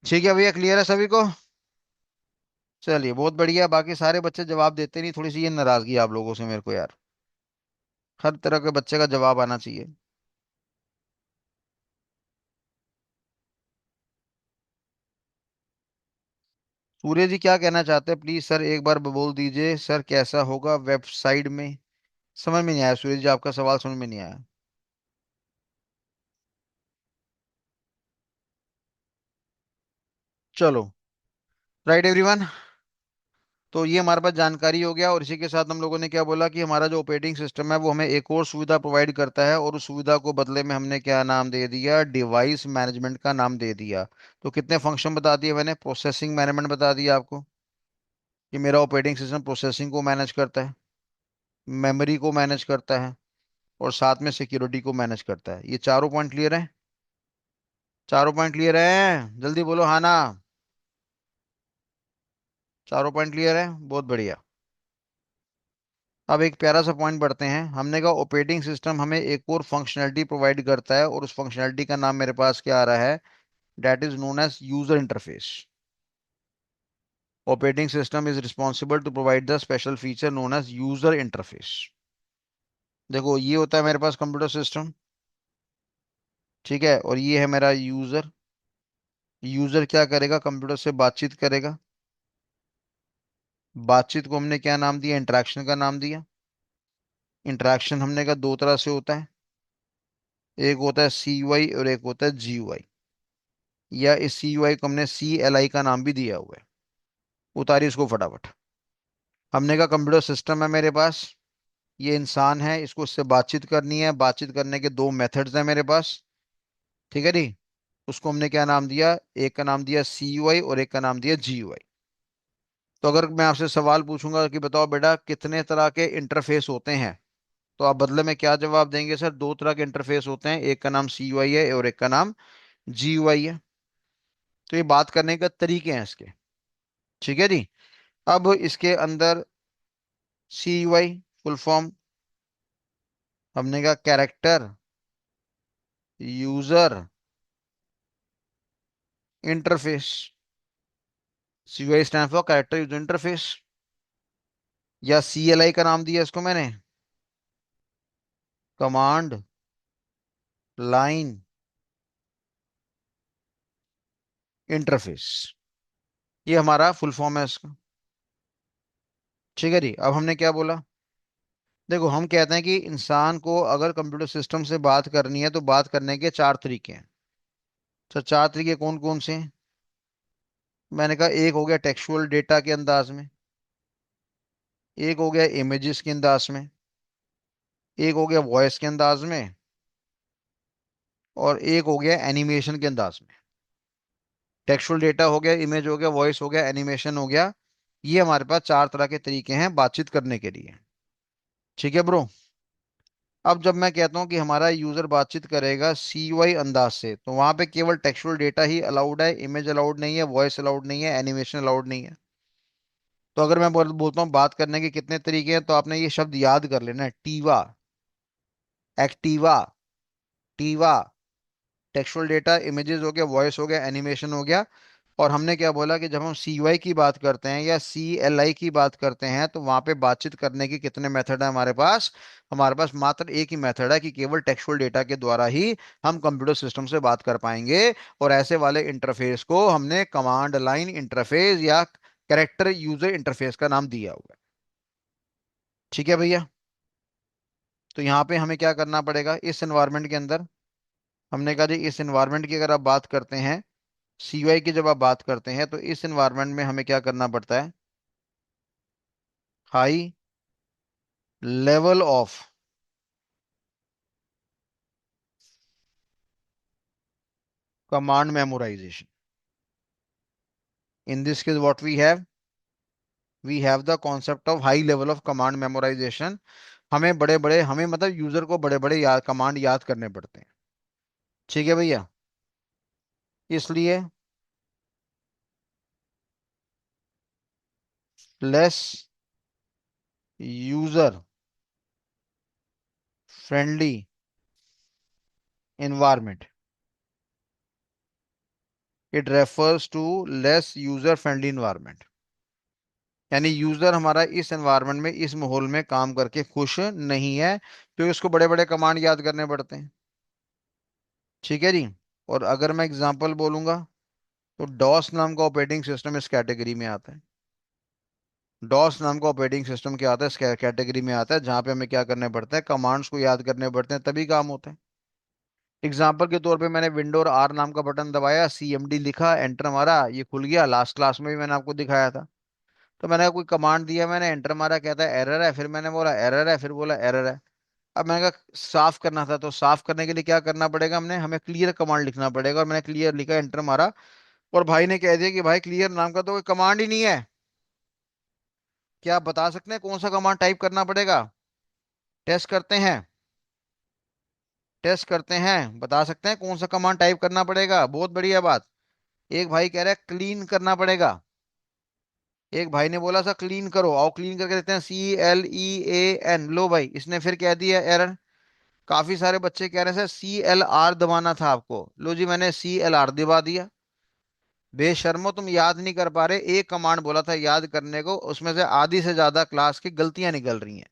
ठीक है भैया, क्लियर है सभी को। चलिए बहुत बढ़िया, बाकी सारे बच्चे जवाब देते नहीं, थोड़ी सी ये नाराजगी है आप लोगों से मेरे को यार, हर तरह के बच्चे का जवाब आना चाहिए। सूर्य जी क्या कहना चाहते हैं, प्लीज सर एक बार बोल दीजिए सर, कैसा होगा वेबसाइट में। समझ में नहीं आया सूर्य जी, आपका सवाल समझ में नहीं आया। चलो, राइट एवरीवन। तो ये हमारे पास जानकारी हो गया, और इसी के साथ हम लोगों ने क्या बोला कि हमारा जो ऑपरेटिंग सिस्टम है वो हमें एक और सुविधा प्रोवाइड करता है, और उस सुविधा को बदले में हमने क्या नाम दे दिया, डिवाइस मैनेजमेंट का नाम दे दिया। तो कितने फंक्शन बता दिए मैंने, प्रोसेसिंग मैनेजमेंट बता दिया आपको, कि मेरा ऑपरेटिंग सिस्टम प्रोसेसिंग को मैनेज करता है, मेमोरी को मैनेज करता है, और साथ में सिक्योरिटी को मैनेज करता है। ये चारों पॉइंट क्लियर है? चारों पॉइंट क्लियर है? जल्दी बोलो हाँ ना। चारों पॉइंट क्लियर है, बहुत बढ़िया। अब एक प्यारा सा पॉइंट पढ़ते हैं। हमने कहा ऑपरेटिंग सिस्टम हमें एक और फंक्शनैलिटी प्रोवाइड करता है, और उस फंक्शनैलिटी का नाम मेरे पास क्या आ रहा है? That is known as user interface. Operating system is responsible to provide the special feature known as user interface. देखो ये होता है मेरे पास कंप्यूटर सिस्टम, ठीक है, और ये है मेरा यूजर। यूजर क्या करेगा? कंप्यूटर से बातचीत करेगा। बातचीत को हमने क्या नाम दिया? इंटरेक्शन का नाम दिया। इंटरेक्शन हमने कहा दो तरह से होता है, एक होता है सी वाई और एक होता है जी वाई। या इस सी वाई को हमने सी एल आई का नाम भी दिया हुआ है। उतारिए इसको फटाफट। हमने कहा कंप्यूटर सिस्टम है मेरे पास, ये इंसान है, इसको इससे बातचीत करनी है। बातचीत करने के दो मेथड्स हैं मेरे पास, ठीक है जी। उसको हमने क्या नाम दिया? एक का नाम दिया सी वाई और एक का नाम दिया जी वाई। तो अगर मैं आपसे सवाल पूछूंगा कि बताओ बेटा कितने तरह के इंटरफेस होते हैं, तो आप बदले में क्या जवाब देंगे? सर दो तरह के इंटरफेस होते हैं, एक का नाम सी वाई है और एक का नाम जी वाई है। तो ये बात करने के तरीके हैं इसके, ठीक है जी। अब इसके अंदर सी वाई फुल फॉर्म हमने कहा character user interface. C Y stand for character user interface. या सी एल आई का नाम दिया इसको मैंने, कमांड लाइन इंटरफेस। ये हमारा फुल फॉर्म है इसका, ठीक है जी। अब हमने क्या बोला? देखो हम कहते हैं कि इंसान को अगर कंप्यूटर सिस्टम से बात करनी है तो बात करने के चार तरीके हैं। तो चार तरीके कौन कौन से हैं? मैंने कहा एक हो गया टेक्सुअल डेटा के अंदाज में, एक हो गया इमेजेस के अंदाज में, एक हो गया वॉइस के अंदाज में, और एक हो गया एनिमेशन के अंदाज में। टेक्सुअल डेटा हो गया, इमेज हो गया, वॉइस हो गया, एनिमेशन हो गया। ये हमारे पास चार तरह के तरीके हैं बातचीत करने के लिए, ठीक है ब्रो। अब जब मैं कहता हूँ कि हमारा यूजर बातचीत करेगा सी वाई अंदाज से, तो वहां पे केवल टेक्सचुअल डेटा ही अलाउड है, इमेज अलाउड नहीं है, वॉइस अलाउड नहीं है, एनिमेशन अलाउड नहीं है। तो अगर मैं बोलता हूँ बात करने के कितने तरीके हैं, तो आपने ये शब्द याद कर लेना है, टीवा, एक्टिवा, टीवा। टेक्सचुअल डेटा, इमेजेस हो गया, वॉइस हो गया, एनिमेशन हो गया। और हमने क्या बोला कि जब हम सी वाई की बात करते हैं या सी एल आई की बात करते हैं, तो वहां पे बातचीत करने के कितने मेथड है हमारे पास? हमारे पास मात्र एक ही मेथड है कि केवल टेक्सचुअल डेटा के द्वारा ही हम कंप्यूटर सिस्टम से बात कर पाएंगे। और ऐसे वाले इंटरफेस को हमने कमांड लाइन इंटरफेस या कैरेक्टर यूजर इंटरफेस का नाम दिया हुआ है, ठीक है भैया। तो यहाँ पे हमें क्या करना पड़ेगा इस एनवायरनमेंट के अंदर? हमने कहा जी इस एनवायरनमेंट की अगर आप बात करते हैं, सी वाई की जब आप बात करते हैं, तो इस एनवायरनमेंट में हमें क्या करना पड़ता है? High level of command memorization. In this case what we have the concept of high level of command memorization. हमें बड़े बड़े, हमें मतलब यूजर को बड़े बड़े याद कमांड याद करने पड़ते हैं, ठीक है भैया। इसलिए less user friendly environment, it refers to less user friendly environment। यानी यूजर हमारा इस एनवायरनमेंट में, इस माहौल में काम करके खुश नहीं है, तो उसको बड़े बड़े कमांड याद करने पड़ते हैं, ठीक है जी। और अगर मैं एग्जांपल बोलूंगा, तो डॉस नाम का ऑपरेटिंग सिस्टम इस कैटेगरी में आता है। डॉस नाम का ऑपरेटिंग सिस्टम क्या आता है? इस कैटेगरी में आता है, जहां पे हमें क्या करने पड़ते हैं? कमांड्स को याद करने पड़ते हैं, तभी काम होता है। एग्जाम्पल के तौर पे मैंने विंडो और आर नाम का बटन दबाया, सीएमडी लिखा, एंटर मारा, ये खुल गया। लास्ट क्लास में भी मैंने आपको दिखाया था। तो मैंने कोई कमांड दिया, मैंने एंटर मारा, कहता है एरर है, फिर मैंने बोला एरर है, फिर बोला एरर है। अब मैंने कहा साफ करना था, तो साफ करने के लिए क्या करना पड़ेगा? हमें क्लियर कमांड लिखना पड़ेगा, और मैंने क्लियर लिखा, एंटर मारा, और भाई ने कह दिया कि भाई क्लियर नाम का तो कोई कमांड ही नहीं है। क्या आप बता सकते हैं कौन सा कमांड टाइप करना पड़ेगा? टेस्ट करते हैं। टेस्ट करते हैं, बता सकते हैं कौन सा कमांड टाइप करना पड़ेगा? बहुत बढ़िया बात। एक भाई कह रहा है क्लीन करना पड़ेगा। एक भाई ने बोला था क्लीन करो, आओ क्लीन करके देते हैं, CLEAN। लो भाई, इसने फिर कह दिया एरर। काफी सारे बच्चे कह रहे हैं सर CLR दबाना था आपको। लो जी, मैंने CLR दबा दिया। बेशर्मो, तुम याद नहीं कर पा रहे। एक कमांड बोला था याद करने को, उसमें से आधी से ज्यादा क्लास की गलतियां निकल रही हैं।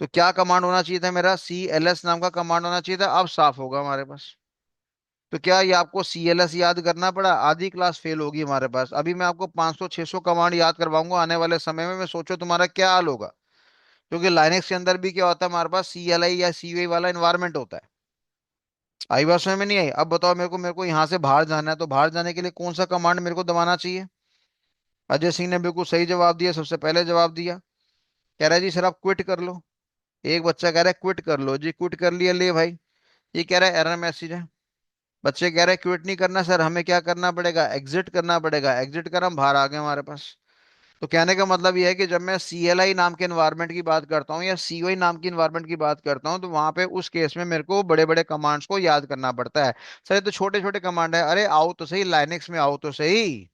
तो क्या कमांड होना चाहिए था मेरा? CLS नाम का कमांड होना चाहिए था। अब साफ होगा हमारे पास। तो क्या ये आपको CLS याद करना पड़ा? आधी क्लास फेल होगी हमारे पास। अभी मैं आपको 500 600 कमांड याद करवाऊंगा आने वाले समय में। मैं सोचो तुम्हारा क्या हाल होगा। क्योंकि लाइनेक्स के अंदर भी क्या होता है, हमारे पास CLI या CUI वाला इन्वायरमेंट होता है। आई बात समझ में नहीं आई? अब बताओ मेरे को यहाँ से बाहर जाना है, तो बाहर जाने के लिए कौन सा कमांड मेरे को दबाना चाहिए? अजय सिंह ने बिल्कुल सही जवाब दिया, सबसे पहले जवाब दिया। कह रहा है जी सर आप क्विट कर लो। एक बच्चा कह रहा है क्विट कर लो जी, क्विट कर लिया ले भाई। ये कह रहा है एरर मैसेज है। बच्चे कह रहे हैं क्विट नहीं करना सर, हमें क्या करना पड़ेगा? एग्जिट करना पड़ेगा। एग्जिट कर, हम बाहर आ गए हमारे पास। तो कहने का मतलब ये है कि जब मैं CLI नाम के एनवायरनमेंट की बात करता हूँ या COI नाम की एनवायरनमेंट की बात करता हूँ, तो वहां पे उस केस में मेरे को बड़े बड़े कमांड्स को याद करना पड़ता है। सर ये तो छोटे छोटे कमांड है। अरे आओ तो सही, लाइनेक्स में आओ तो सही।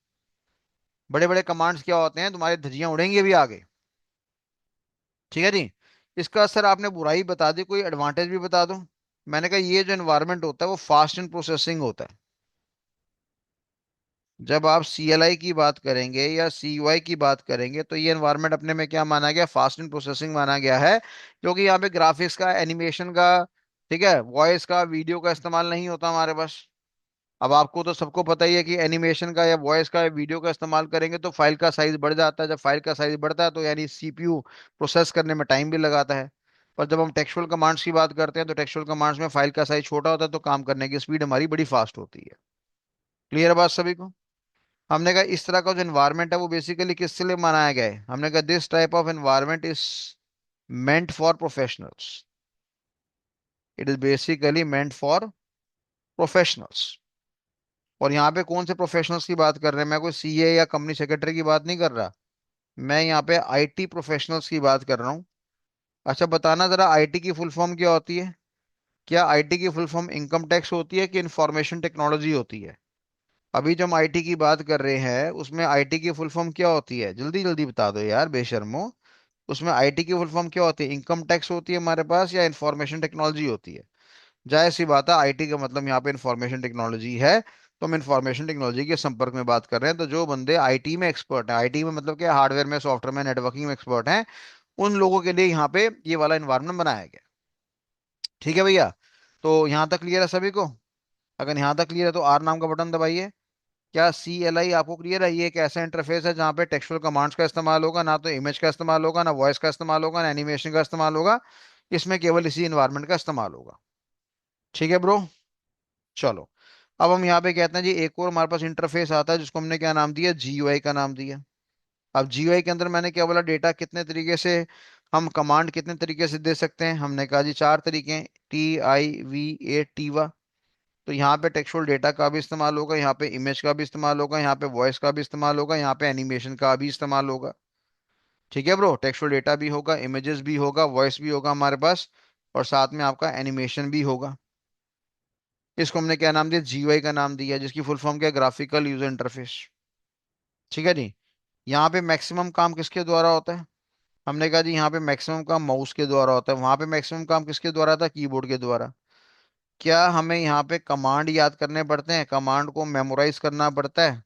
बड़े बड़े कमांड्स क्या होते हैं, तुम्हारी धज्जियां उड़ेंगी अभी आगे। ठीक है जी। इसका सर आपने बुराई बता दी, कोई एडवांटेज भी बता दो। मैंने कहा ये जो एनवायरनमेंट होता है वो फास्ट इन प्रोसेसिंग होता है। जब आप CLI की बात करेंगे या CUI की बात करेंगे, तो ये एनवायरनमेंट अपने में क्या माना गया? फास्ट इन प्रोसेसिंग माना गया है। क्योंकि यहाँ पे ग्राफिक्स का, एनिमेशन का, ठीक है, वॉइस का, वीडियो का इस्तेमाल नहीं होता हमारे पास। अब आपको तो सबको पता ही है कि एनिमेशन का या वॉइस का या वीडियो का इस्तेमाल करेंगे तो फाइल का साइज बढ़ जाता है। जब फाइल का साइज बढ़ता है तो यानी CPU प्रोसेस करने में टाइम भी लगाता है। पर जब हम टेक्सचुअल कमांड्स की बात करते हैं तो टेक्सचुअल कमांड्स में फाइल का साइज छोटा होता है, तो काम करने की स्पीड हमारी बड़ी फास्ट होती है। क्लियर है बात सभी को? हमने कहा इस तरह का जो एनवायरनमेंट है वो बेसिकली किसके लिए बनाया गया है? हमने कहा this type of environment is meant for professionals. It is basically meant for professionals. और यहाँ पे कौन से प्रोफेशनल्स की बात कर रहे हैं? मैं कोई CA या कंपनी सेक्रेटरी की बात नहीं कर रहा। मैं यहाँ पे IT प्रोफेशनल्स की बात कर रहा हूँ। अच्छा बताना जरा, IT की फुल फॉर्म क्या होती है? क्या IT की फुल फॉर्म इनकम टैक्स होती है कि इंफॉर्मेशन टेक्नोलॉजी होती है? अभी जो हम IT की बात कर रहे हैं उसमें IT की फुल फॉर्म क्या होती है? जल्दी जल्दी बता दो यार बेशर्मो। उसमें IT की फुल फॉर्म क्या होती है? इनकम टैक्स होती है हमारे पास या इंफॉर्मेशन टेक्नोलॉजी होती है? जाहिर सी बात है IT का मतलब यहाँ पे इंफॉर्मेशन टेक्नोलॉजी है। तो हम इंफॉर्मेशन टेक्नोलॉजी के संपर्क में बात कर रहे हैं। तो जो बंदे IT में एक्सपर्ट हैं, IT में मतलब क्या, हार्डवेयर में, सॉफ्टवेयर में, नेटवर्किंग में एक्सपर्ट हैं, उन लोगों के लिए यहाँ पे ये वाला इन्वायरमेंट बनाया गया। ठीक है भैया? तो यहाँ तक क्लियर है सभी को? अगर यहाँ तक क्लियर है तो R नाम का बटन दबाइए। क्या CLI आपको क्लियर है? ये एक ऐसा इंटरफेस है जहाँ पे टेक्सचुअल कमांड्स का इस्तेमाल होगा, ना तो इमेज का इस्तेमाल होगा, ना वॉइस का इस्तेमाल होगा, ना एनिमेशन का इस्तेमाल होगा। इसमें केवल इसी इन्वायरमेंट का इस्तेमाल होगा। ठीक है ब्रो? चलो, अब हम यहाँ पे कहते हैं जी एक और हमारे पास इंटरफेस आता है जिसको हमने क्या नाम दिया? GUI का नाम दिया। अब GUI के अंदर मैंने क्या बोला? डेटा कितने तरीके से, हम कमांड कितने तरीके से दे सकते हैं? हमने कहा जी चार तरीके हैं, TIVA TIVA। तो यहाँ पे टेक्सचुअल डेटा का भी इस्तेमाल होगा, यहाँ पे इमेज का भी इस्तेमाल होगा, यहाँ पे वॉइस का भी इस्तेमाल होगा, यहाँ पे एनिमेशन का भी इस्तेमाल होगा। ठीक है ब्रो? टेक्सचुअल डेटा भी होगा, इमेजेस भी होगा, वॉइस भी होगा हमारे पास, और साथ में आपका एनिमेशन भी होगा। इसको हमने क्या नाम दिया? GUI का नाम दिया, जिसकी फुल फॉर्म क्या है? Graphical user interface. ठीक है जी। यहाँ पे मैक्सिमम काम किसके द्वारा होता है? हमने कहा जी यहाँ पे मैक्सिमम काम माउस के द्वारा होता है। वहां पे मैक्सिमम काम किसके द्वारा था? कीबोर्ड के द्वारा। क्या हमें यहाँ पे कमांड याद करने पड़ते हैं? कमांड को मेमोराइज करना पड़ता है?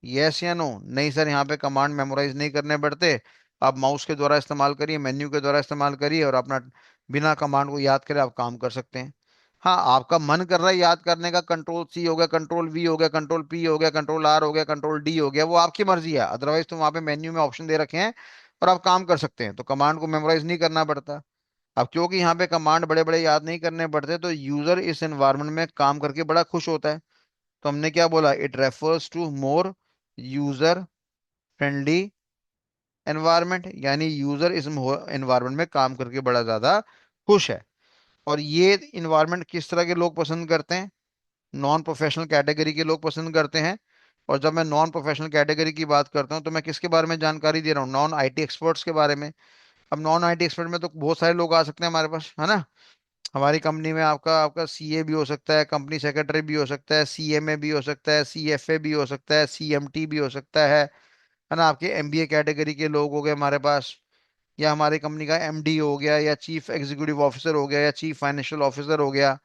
यस या नो? नहीं सर, यहाँ पे कमांड मेमोराइज नहीं करने पड़ते। आप माउस के द्वारा इस्तेमाल करिए, मेन्यू के द्वारा इस्तेमाल करिए, और अपना बिना कमांड को याद करे आप काम कर सकते हैं। हाँ, आपका मन कर रहा है याद करने का, कंट्रोल C हो गया, कंट्रोल V हो गया, कंट्रोल P हो गया, कंट्रोल R हो गया, कंट्रोल D हो गया, वो आपकी मर्जी है। अदरवाइज तो वहाँ पे मेन्यू में ऑप्शन दे रखे हैं और आप काम कर सकते हैं, तो कमांड को मेमोराइज नहीं करना पड़ता। अब क्योंकि यहाँ पे कमांड बड़े बड़े याद नहीं करने पड़ते, तो यूजर इस एनवायरनमेंट में काम करके बड़ा खुश होता है। तो हमने क्या बोला? It refers to more user friendly environment, यानी यूजर इस एनवायरनमेंट में काम करके बड़ा ज्यादा खुश है। और ये इन्वायरमेंट किस तरह के लोग पसंद करते हैं? नॉन प्रोफेशनल कैटेगरी के लोग पसंद करते हैं। और जब मैं नॉन प्रोफेशनल कैटेगरी की बात करता हूँ तो मैं किसके बारे में जानकारी दे रहा हूँ? नॉन IT एक्सपर्ट्स के बारे में। अब नॉन IT एक्सपर्ट में तो बहुत सारे लोग आ सकते हैं हमारे पास, है ना? हमारी कंपनी में आपका आपका सीए भी हो सकता है, कंपनी सेक्रेटरी भी हो सकता है, सीएमए भी हो सकता है, सीएफए भी हो सकता है, सीएमटी भी हो सकता है ना। आपके एमबीए कैटेगरी के लोग हो गए हमारे पास, या हमारी कंपनी का एमडी हो गया, या चीफ एग्जीक्यूटिव ऑफिसर हो गया, या चीफ फाइनेंशियल ऑफिसर हो गया।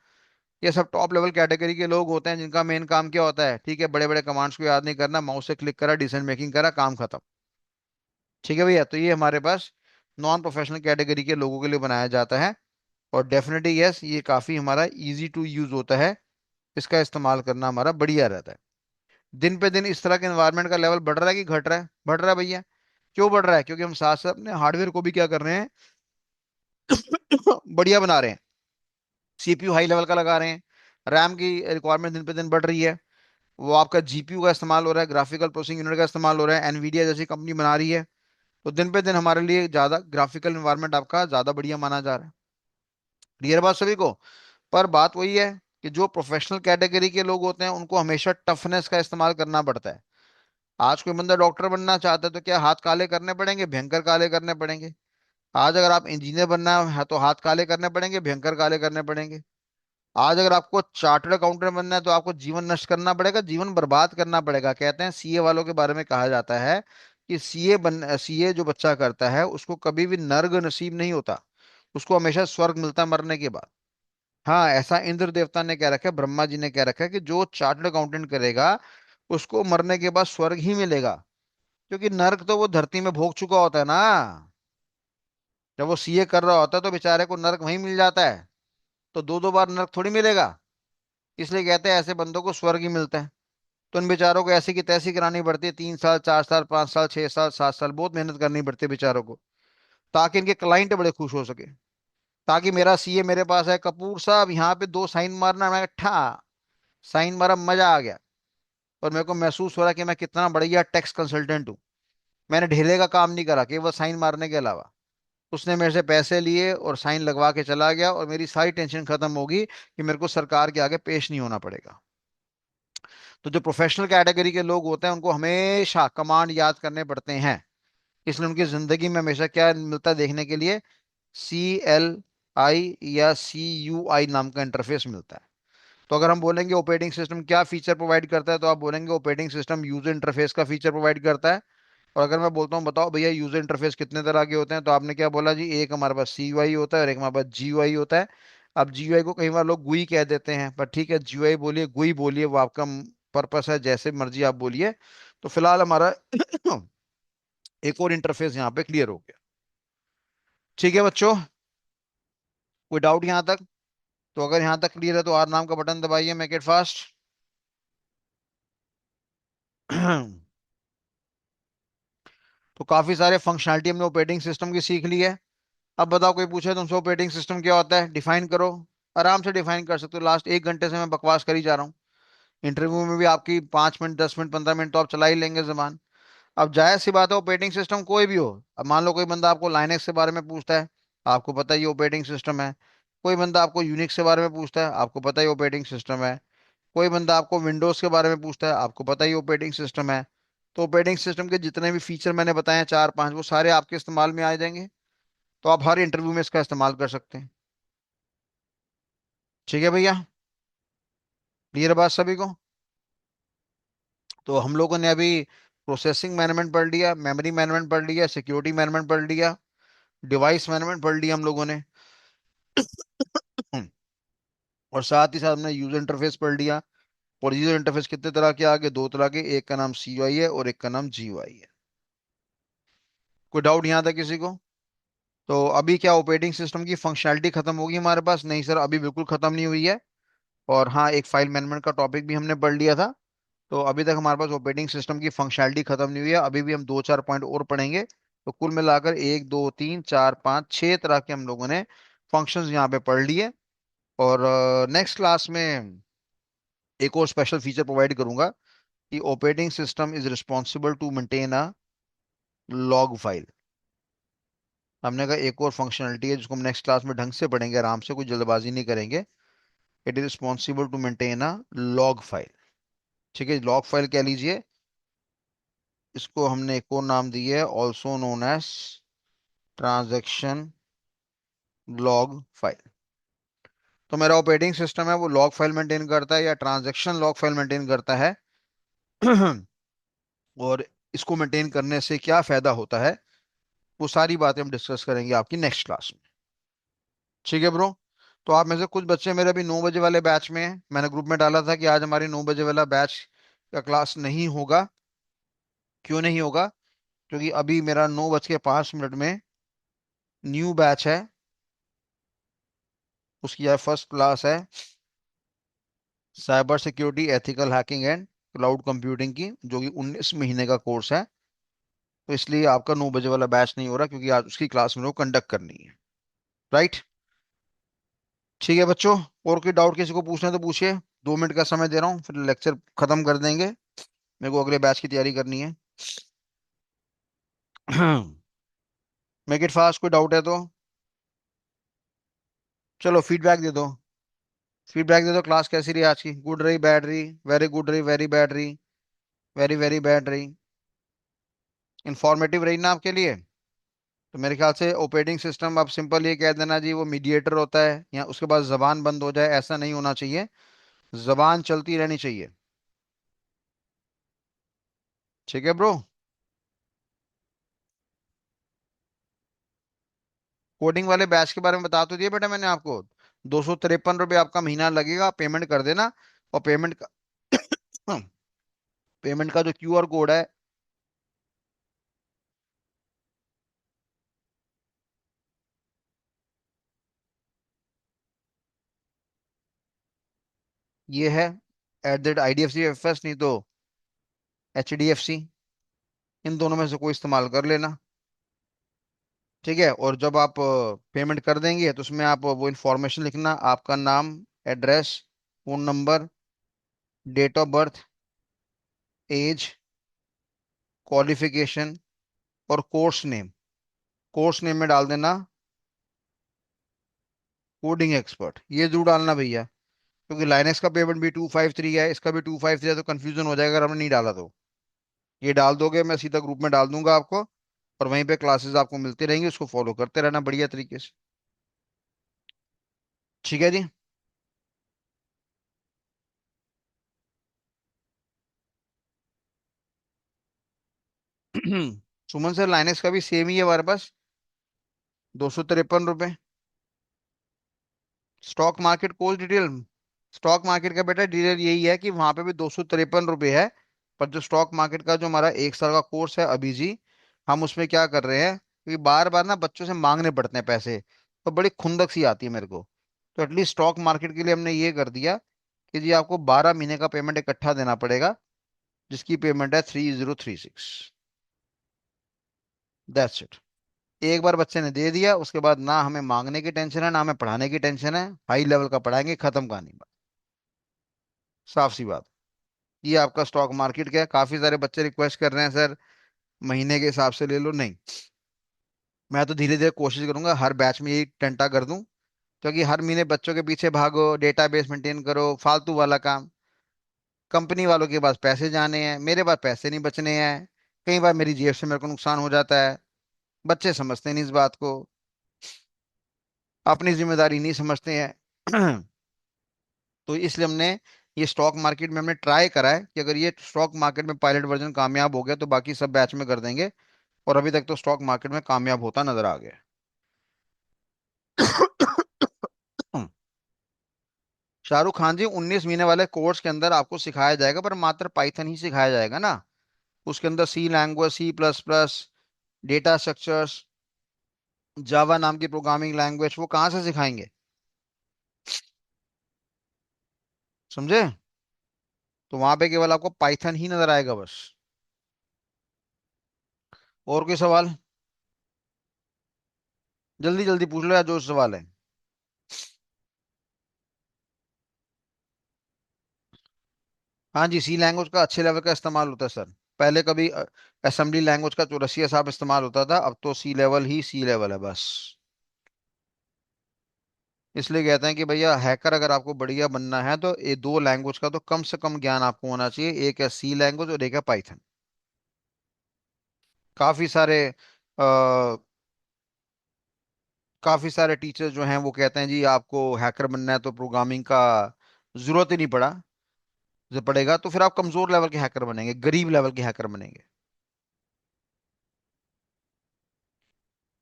ये सब टॉप लेवल कैटेगरी के लोग होते हैं जिनका मेन काम क्या होता है, ठीक है, बड़े बड़े कमांड्स को याद नहीं करना, माउस से क्लिक करा, डिसीजन मेकिंग करा, काम खत्म। ठीक है भैया, तो ये हमारे पास नॉन प्रोफेशनल कैटेगरी के लोगों के लिए बनाया जाता है। और डेफिनेटली यस, ये काफ़ी हमारा इजी टू यूज होता है, इसका इस्तेमाल करना हमारा बढ़िया रहता है। दिन पे दिन इस तरह के एनवायरनमेंट का लेवल बढ़ रहा है कि घट रहा है? बढ़ रहा है भैया। क्यों बढ़ रहा है? क्योंकि हम साथ साथ अपने हार्डवेयर को भी क्या कर रहे हैं, बढ़िया बना रहे हैं। सीपीयू हाई लेवल का लगा रहे हैं, रैम की रिक्वायरमेंट दिन पे दिन बढ़ रही है, वो आपका जीपीयू का इस्तेमाल हो रहा है, ग्राफिकल प्रोसेसिंग यूनिट का इस्तेमाल हो रहा है, एनवीडिया जैसी कंपनी बना रही है। तो दिन पे दिन हमारे लिए ज़्यादा ग्राफिकल इन्वायरमेंट आपका ज़्यादा बढ़िया माना जा रहा है। क्लियर बात सभी को? पर बात वही है कि जो प्रोफेशनल कैटेगरी के लोग होते हैं उनको हमेशा टफनेस का इस्तेमाल करना पड़ता है। आज कोई बंदा डॉक्टर बनना चाहता है तो क्या हाथ काले करने पड़ेंगे? भयंकर काले करने पड़ेंगे। आज अगर आप इंजीनियर बनना है तो हाथ काले करने पड़ेंगे, भयंकर काले करने पड़ेंगे। आज अगर आपको चार्टर्ड अकाउंटेंट बनना है तो आपको जीवन नष्ट करना पड़ेगा, जीवन बर्बाद करना पड़ेगा। कहते हैं सीए वालों के बारे में कहा जाता है कि सीए जो बच्चा करता है उसको कभी भी नर्क नसीब नहीं होता, उसको हमेशा स्वर्ग मिलता है मरने के बाद। हाँ, ऐसा इंद्र देवता ने कह रखा है, ब्रह्मा जी ने कह रखा है कि जो चार्टर्ड अकाउंटेंट करेगा उसको मरने के बाद स्वर्ग ही मिलेगा। क्योंकि नर्क तो वो धरती में भोग चुका होता है ना। जब वो सीए कर रहा होता है तो बेचारे को नर्क वहीं मिल जाता है, तो दो दो बार नर्क थोड़ी मिलेगा। इसलिए कहते हैं ऐसे बंदों को स्वर्ग ही मिलता है। तो उन बेचारों को ऐसी की तैसी करानी पड़ती है, 3 साल 4 साल 5 साल 6 साल 7 साल बहुत मेहनत करनी पड़ती है बेचारों को, ताकि इनके क्लाइंट बड़े खुश हो सके। ताकि मेरा सीए मेरे पास है, कपूर साहब यहाँ पे 2 साइन मारना, मैं ठा साइन मारा, मजा आ गया। और मेरे को महसूस हो रहा कि मैं कितना बढ़िया टैक्स कंसल्टेंट हूँ। मैंने ढेले का काम नहीं करा केवल साइन मारने के अलावा। उसने मेरे से पैसे लिए और साइन लगवा के चला गया, और मेरी सारी टेंशन खत्म होगी कि मेरे को सरकार के आगे पेश नहीं होना पड़ेगा। तो जो प्रोफेशनल कैटेगरी के लोग होते हैं उनको हमेशा कमांड याद करने पड़ते हैं। इसलिए उनकी जिंदगी में हमेशा क्या मिलता है देखने के लिए, CLI या CUI नाम का इंटरफेस मिलता है। तो अगर हम बोलेंगे ऑपरेटिंग सिस्टम क्या फीचर प्रोवाइड करता है, तो आप बोलेंगे ऑपरेटिंग सिस्टम यूजर इंटरफेस का फीचर प्रोवाइड करता है। और अगर मैं बोलता हूँ बताओ भैया यूजर इंटरफेस कितने तरह के होते हैं, तो आपने क्या बोला जी, एक हमारे पास CUI होता है और एक हमारे पास GUI होता है। अब GUI को कई बार लोग गुई कह देते हैं, पर ठीक है, GUI बोलिए गुई बोलिए, वो आपका पर्पस है, जैसे मर्जी आप बोलिए। तो फिलहाल हमारा एक और इंटरफेस यहाँ पे क्लियर हो गया। ठीक है बच्चों, कोई डाउट यहाँ तक? तो अगर यहाँ तक क्लियर है तो आर नाम का बटन दबाइए, मेक इट फास्ट। तो काफी सारे फंक्शनैलिटी हमने ऑपरेटिंग सिस्टम की सीख ली है। अब बताओ, कोई पूछे तुमसे ऑपरेटिंग सिस्टम क्या होता है, डिफाइन करो। आराम से डिफाइन कर सकते हो, लास्ट 1 घंटे से मैं बकवास कर ही जा रहा हूँ। इंटरव्यू में भी आपकी 5 मिनट 10 मिनट 15 मिनट तो आप चला ही लेंगे जबान। अब जायज सी बात है, ऑपरेटिंग सिस्टम कोई भी हो। अब मान लो कोई बंदा आपको लाइनेक्स के बारे में पूछता है, आपको पता ही ऑपरेटिंग सिस्टम है। कोई बंदा आपको यूनिक्स के बारे में पूछता है, आपको पता ही ऑपरेटिंग सिस्टम है। कोई बंदा आपको विंडोज के बारे में पूछता है, आपको पता ही ऑपरेटिंग सिस्टम है। तो ऑपरेटिंग सिस्टम के जितने भी फीचर मैंने बताए हैं 4 5, वो सारे आपके इस्तेमाल में आ जाएंगे। तो आप हर इंटरव्यू में इसका इस्तेमाल कर सकते हैं। ठीक है भैया, क्लियर बात सभी को? तो हम लोगों ने अभी प्रोसेसिंग मैनेजमेंट पढ़ लिया, मेमोरी मैनेजमेंट पढ़ लिया, सिक्योरिटी मैनेजमेंट पढ़ लिया, डिवाइस मैनेजमेंट पढ़ लिया हम लोगों ने। और साथ ही साथ हमने यूजर इंटरफेस पढ़ लिया। और यूजर इंटरफेस कितने तरह के? आगे 2 तरह के, एक का नाम CUI है और एक का नाम GUI है। कोई डाउट यहाँ तक किसी को? तो अभी क्या ऑपरेटिंग सिस्टम की फंक्शनैलिटी खत्म होगी हमारे पास? नहीं सर, अभी बिल्कुल खत्म नहीं हुई है। और हाँ, एक फाइल मैनेजमेंट का टॉपिक भी हमने पढ़ लिया था। तो अभी तक हमारे पास ऑपरेटिंग सिस्टम की फंक्शनैलिटी खत्म नहीं हुई है, अभी भी हम 2 4 पॉइंट और पढ़ेंगे। तो कुल मिलाकर 1 2 3 4 5 6 तरह के हम लोगों ने फंक्शंस यहाँ पे पढ़ लिए। और नेक्स्ट क्लास में एक और स्पेशल फीचर प्रोवाइड करूंगा कि operating system is responsible to maintain a log file. हमने कहा एक और फंक्शनलिटी है जिसको हम नेक्स्ट क्लास में ढंग से पढ़ेंगे, आराम से, कोई जल्दबाजी नहीं करेंगे। It is responsible to maintain a log file. ठीक है, लॉग फाइल कह लीजिए। इसको हमने एक और नाम दिया है, also known as transaction log file. तो मेरा ऑपरेटिंग सिस्टम है वो लॉग फाइल मेंटेन करता है या ट्रांजैक्शन लॉग फाइल मेंटेन करता है। और इसको मेंटेन करने से क्या फायदा होता है, वो सारी बातें हम डिस्कस करेंगे आपकी नेक्स्ट क्लास में। ठीक है ब्रो। तो आप में से कुछ बच्चे मेरे अभी 9 बजे वाले बैच में हैं, मैंने ग्रुप में डाला था कि आज हमारी 9 बजे वाला बैच का क्लास नहीं होगा। क्यों नहीं होगा? क्योंकि अभी मेरा 9:05 में न्यू बैच है, उसकी आज फर्स्ट क्लास है, cyber security ethical hacking and cloud computing की, जो कि 19 महीने का कोर्स है। तो इसलिए आपका 9 बजे वाला बैच नहीं हो रहा, क्योंकि आज उसकी क्लास मेरे को कंडक्ट करनी है। राइट। ठीक है बच्चों, और कोई डाउट किसी को पूछना है तो पूछिए। 2 मिनट का समय दे रहा हूँ, फिर लेक्चर खत्म कर देंगे, मेरे को अगले बैच की तैयारी करनी है। मेक इट फास्ट, कोई डाउट है तो चलो फीडबैक दे दो। फीडबैक दे दो, क्लास कैसी रही आज की? गुड रही, बैड रही, वेरी गुड रही, वेरी बैड रही, वेरी वेरी बैड रही, इंफॉर्मेटिव रही ना आपके लिए? तो मेरे ख्याल से ऑपरेटिंग सिस्टम आप सिंपल ये कह देना जी वो मीडिएटर होता है, या उसके बाद जबान बंद हो जाए, ऐसा नहीं होना चाहिए। जबान चलती रहनी चाहिए। ठीक है ब्रो। कोडिंग वाले बैच के बारे में बता तो दिया बेटा मैंने आपको। 253 रुपये आपका महीना लगेगा, पेमेंट कर देना। और पेमेंट का पेमेंट का जो क्यूआर कोड है, ये है @IDFC FS, नहीं तो HDFC, इन दोनों में से कोई इस्तेमाल कर लेना। ठीक है। और जब आप पेमेंट कर देंगे तो उसमें आप वो इंफॉर्मेशन लिखना, आपका नाम, address, phone number, date of birth, age, qualification और कोर्स नेम। कोर्स नेम में डाल देना कोडिंग एक्सपर्ट, ये जरूर डालना भैया। क्योंकि लाइनेक्स का पेमेंट भी 253 है, इसका भी 253 है, तो कंफ्यूजन हो जाएगा अगर हमने नहीं डाला तो। ये डाल दोगे, मैं सीधा ग्रुप में डाल दूंगा आपको, और वहीं पे क्लासेस आपको मिलती रहेंगी, उसको फॉलो करते रहना बढ़िया तरीके से। ठीक है जी। सुमन सर, लाइनेक्स का भी सेम ही है हमारे पास, 253 रुपये। Stock market course detail, stock market का बेटा डिटेल यही है कि वहां पे भी 253 रुपये है। पर जो स्टॉक मार्केट का जो हमारा 1 साल का कोर्स है अभी जी, हम उसमें क्या कर रहे हैं, क्योंकि बार बार ना बच्चों से मांगने पड़ते हैं पैसे, तो बड़ी खुंदक सी आती है मेरे को। तो एटलीस्ट स्टॉक मार्केट के लिए हमने ये कर दिया कि जी आपको 12 महीने का पेमेंट इकट्ठा देना पड़ेगा, जिसकी पेमेंट है 3036। That's it. एक बार बच्चे ने दे दिया, उसके बाद ना हमें मांगने की टेंशन है, ना हमें पढ़ाने की टेंशन है, हाई लेवल का पढ़ाएंगे, खत्म कहानी बात। साफ सी बात। ये आपका स्टॉक मार्केट का है। काफी सारे बच्चे रिक्वेस्ट कर रहे हैं सर महीने के हिसाब से ले लो, नहीं। मैं तो धीरे धीरे कोशिश करूंगा हर बैच में यही टंटा कर दूं, क्योंकि हर महीने बच्चों के पीछे भागो, डेटाबेस मेंटेन करो, फालतू वाला काम। कंपनी वालों के पास पैसे जाने हैं, मेरे पास पैसे नहीं बचने हैं। कई बार मेरी जेब से मेरे को नुकसान हो जाता है। बच्चे समझते नहीं इस बात को, अपनी जिम्मेदारी नहीं समझते हैं। तो इसलिए हमने ये स्टॉक मार्केट में हमने ट्राई करा है कि अगर ये स्टॉक मार्केट में पायलट वर्जन कामयाब हो गया तो बाकी सब बैच में कर देंगे। और अभी तक तो स्टॉक मार्केट में कामयाब होता नजर आ गया। शाहरुख खान जी, 19 महीने वाले कोर्स के अंदर आपको सिखाया जाएगा, पर मात्र पाइथन ही सिखाया जाएगा ना। उसके अंदर सी लैंग्वेज, C++, डेटा स्ट्रक्चर्स, जावा नाम की प्रोग्रामिंग लैंग्वेज, वो कहाँ से सिखाएंगे? समझे? तो वहां पे केवल आपको पाइथन ही नजर आएगा बस। और कोई सवाल? जल्दी जल्दी पूछ लो यार, जो सवाल है। हाँ जी, सी लैंग्वेज का अच्छे लेवल का इस्तेमाल होता है सर। पहले कभी असेंबली लैंग्वेज का चौरसिया साहब इस्तेमाल होता था, अब तो सी लेवल ही सी लेवल है बस। इसलिए कहते हैं कि भैया हैकर अगर आपको बढ़िया बनना है तो ये दो लैंग्वेज का तो कम से कम ज्ञान आपको होना चाहिए, एक है सी लैंग्वेज और एक है पाइथन। काफी सारे काफी सारे टीचर्स जो हैं वो कहते हैं जी आपको हैकर बनना है तो प्रोग्रामिंग का जरूरत ही नहीं पड़ा, जब पड़ेगा तो फिर आप कमजोर लेवल के हैकर बनेंगे, गरीब लेवल के हैकर बनेंगे।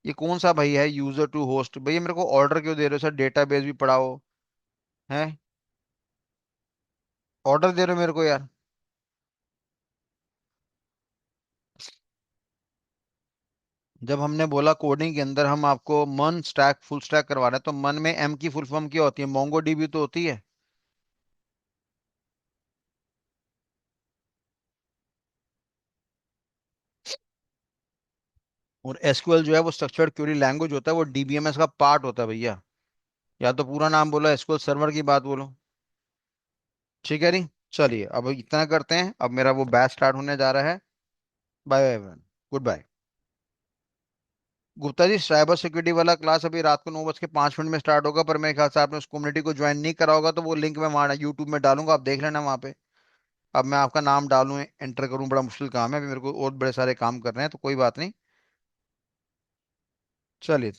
ये कौन सा भाई है यूजर टू होस्ट, भैया मेरे को ऑर्डर क्यों दे रहे हो सर, डेटाबेस भी पढ़ाओ है, ऑर्डर दे रहे हो मेरे को यार। जब हमने बोला कोडिंग के अंदर हम आपको मन स्टैक फुल स्टैक करवा रहे हैं, तो मन में एम की फुल फॉर्म क्या होती है, मोंगो डीबी तो होती है। और एसक्यूएल जो है वो स्ट्रक्चर्ड क्वेरी लैंग्वेज होता है, वो डीबीएमएस का पार्ट होता है भैया। या तो पूरा नाम बोलो, एसक्यूएल सर्वर की बात बोलो। ठीक है नहीं, चलिए अब इतना करते हैं, अब मेरा वो बैच स्टार्ट होने जा रहा है। Bye bye, goodbye. Gupta ji cyber security वाला क्लास अभी रात को 9:05 में स्टार्ट होगा, पर मेरे ख्याल से आपने उस कम्युनिटी को ज्वाइन नहीं करा होगा, तो वो लिंक मैं वहाँ यूट्यूब में डालूंगा, आप देख लेना वहाँ पे। अब मैं आपका नाम डालूं एंटर करूं बड़ा मुश्किल काम है, अभी मेरे को और बड़े सारे काम करने हैं, तो कोई बात नहीं। चलिए।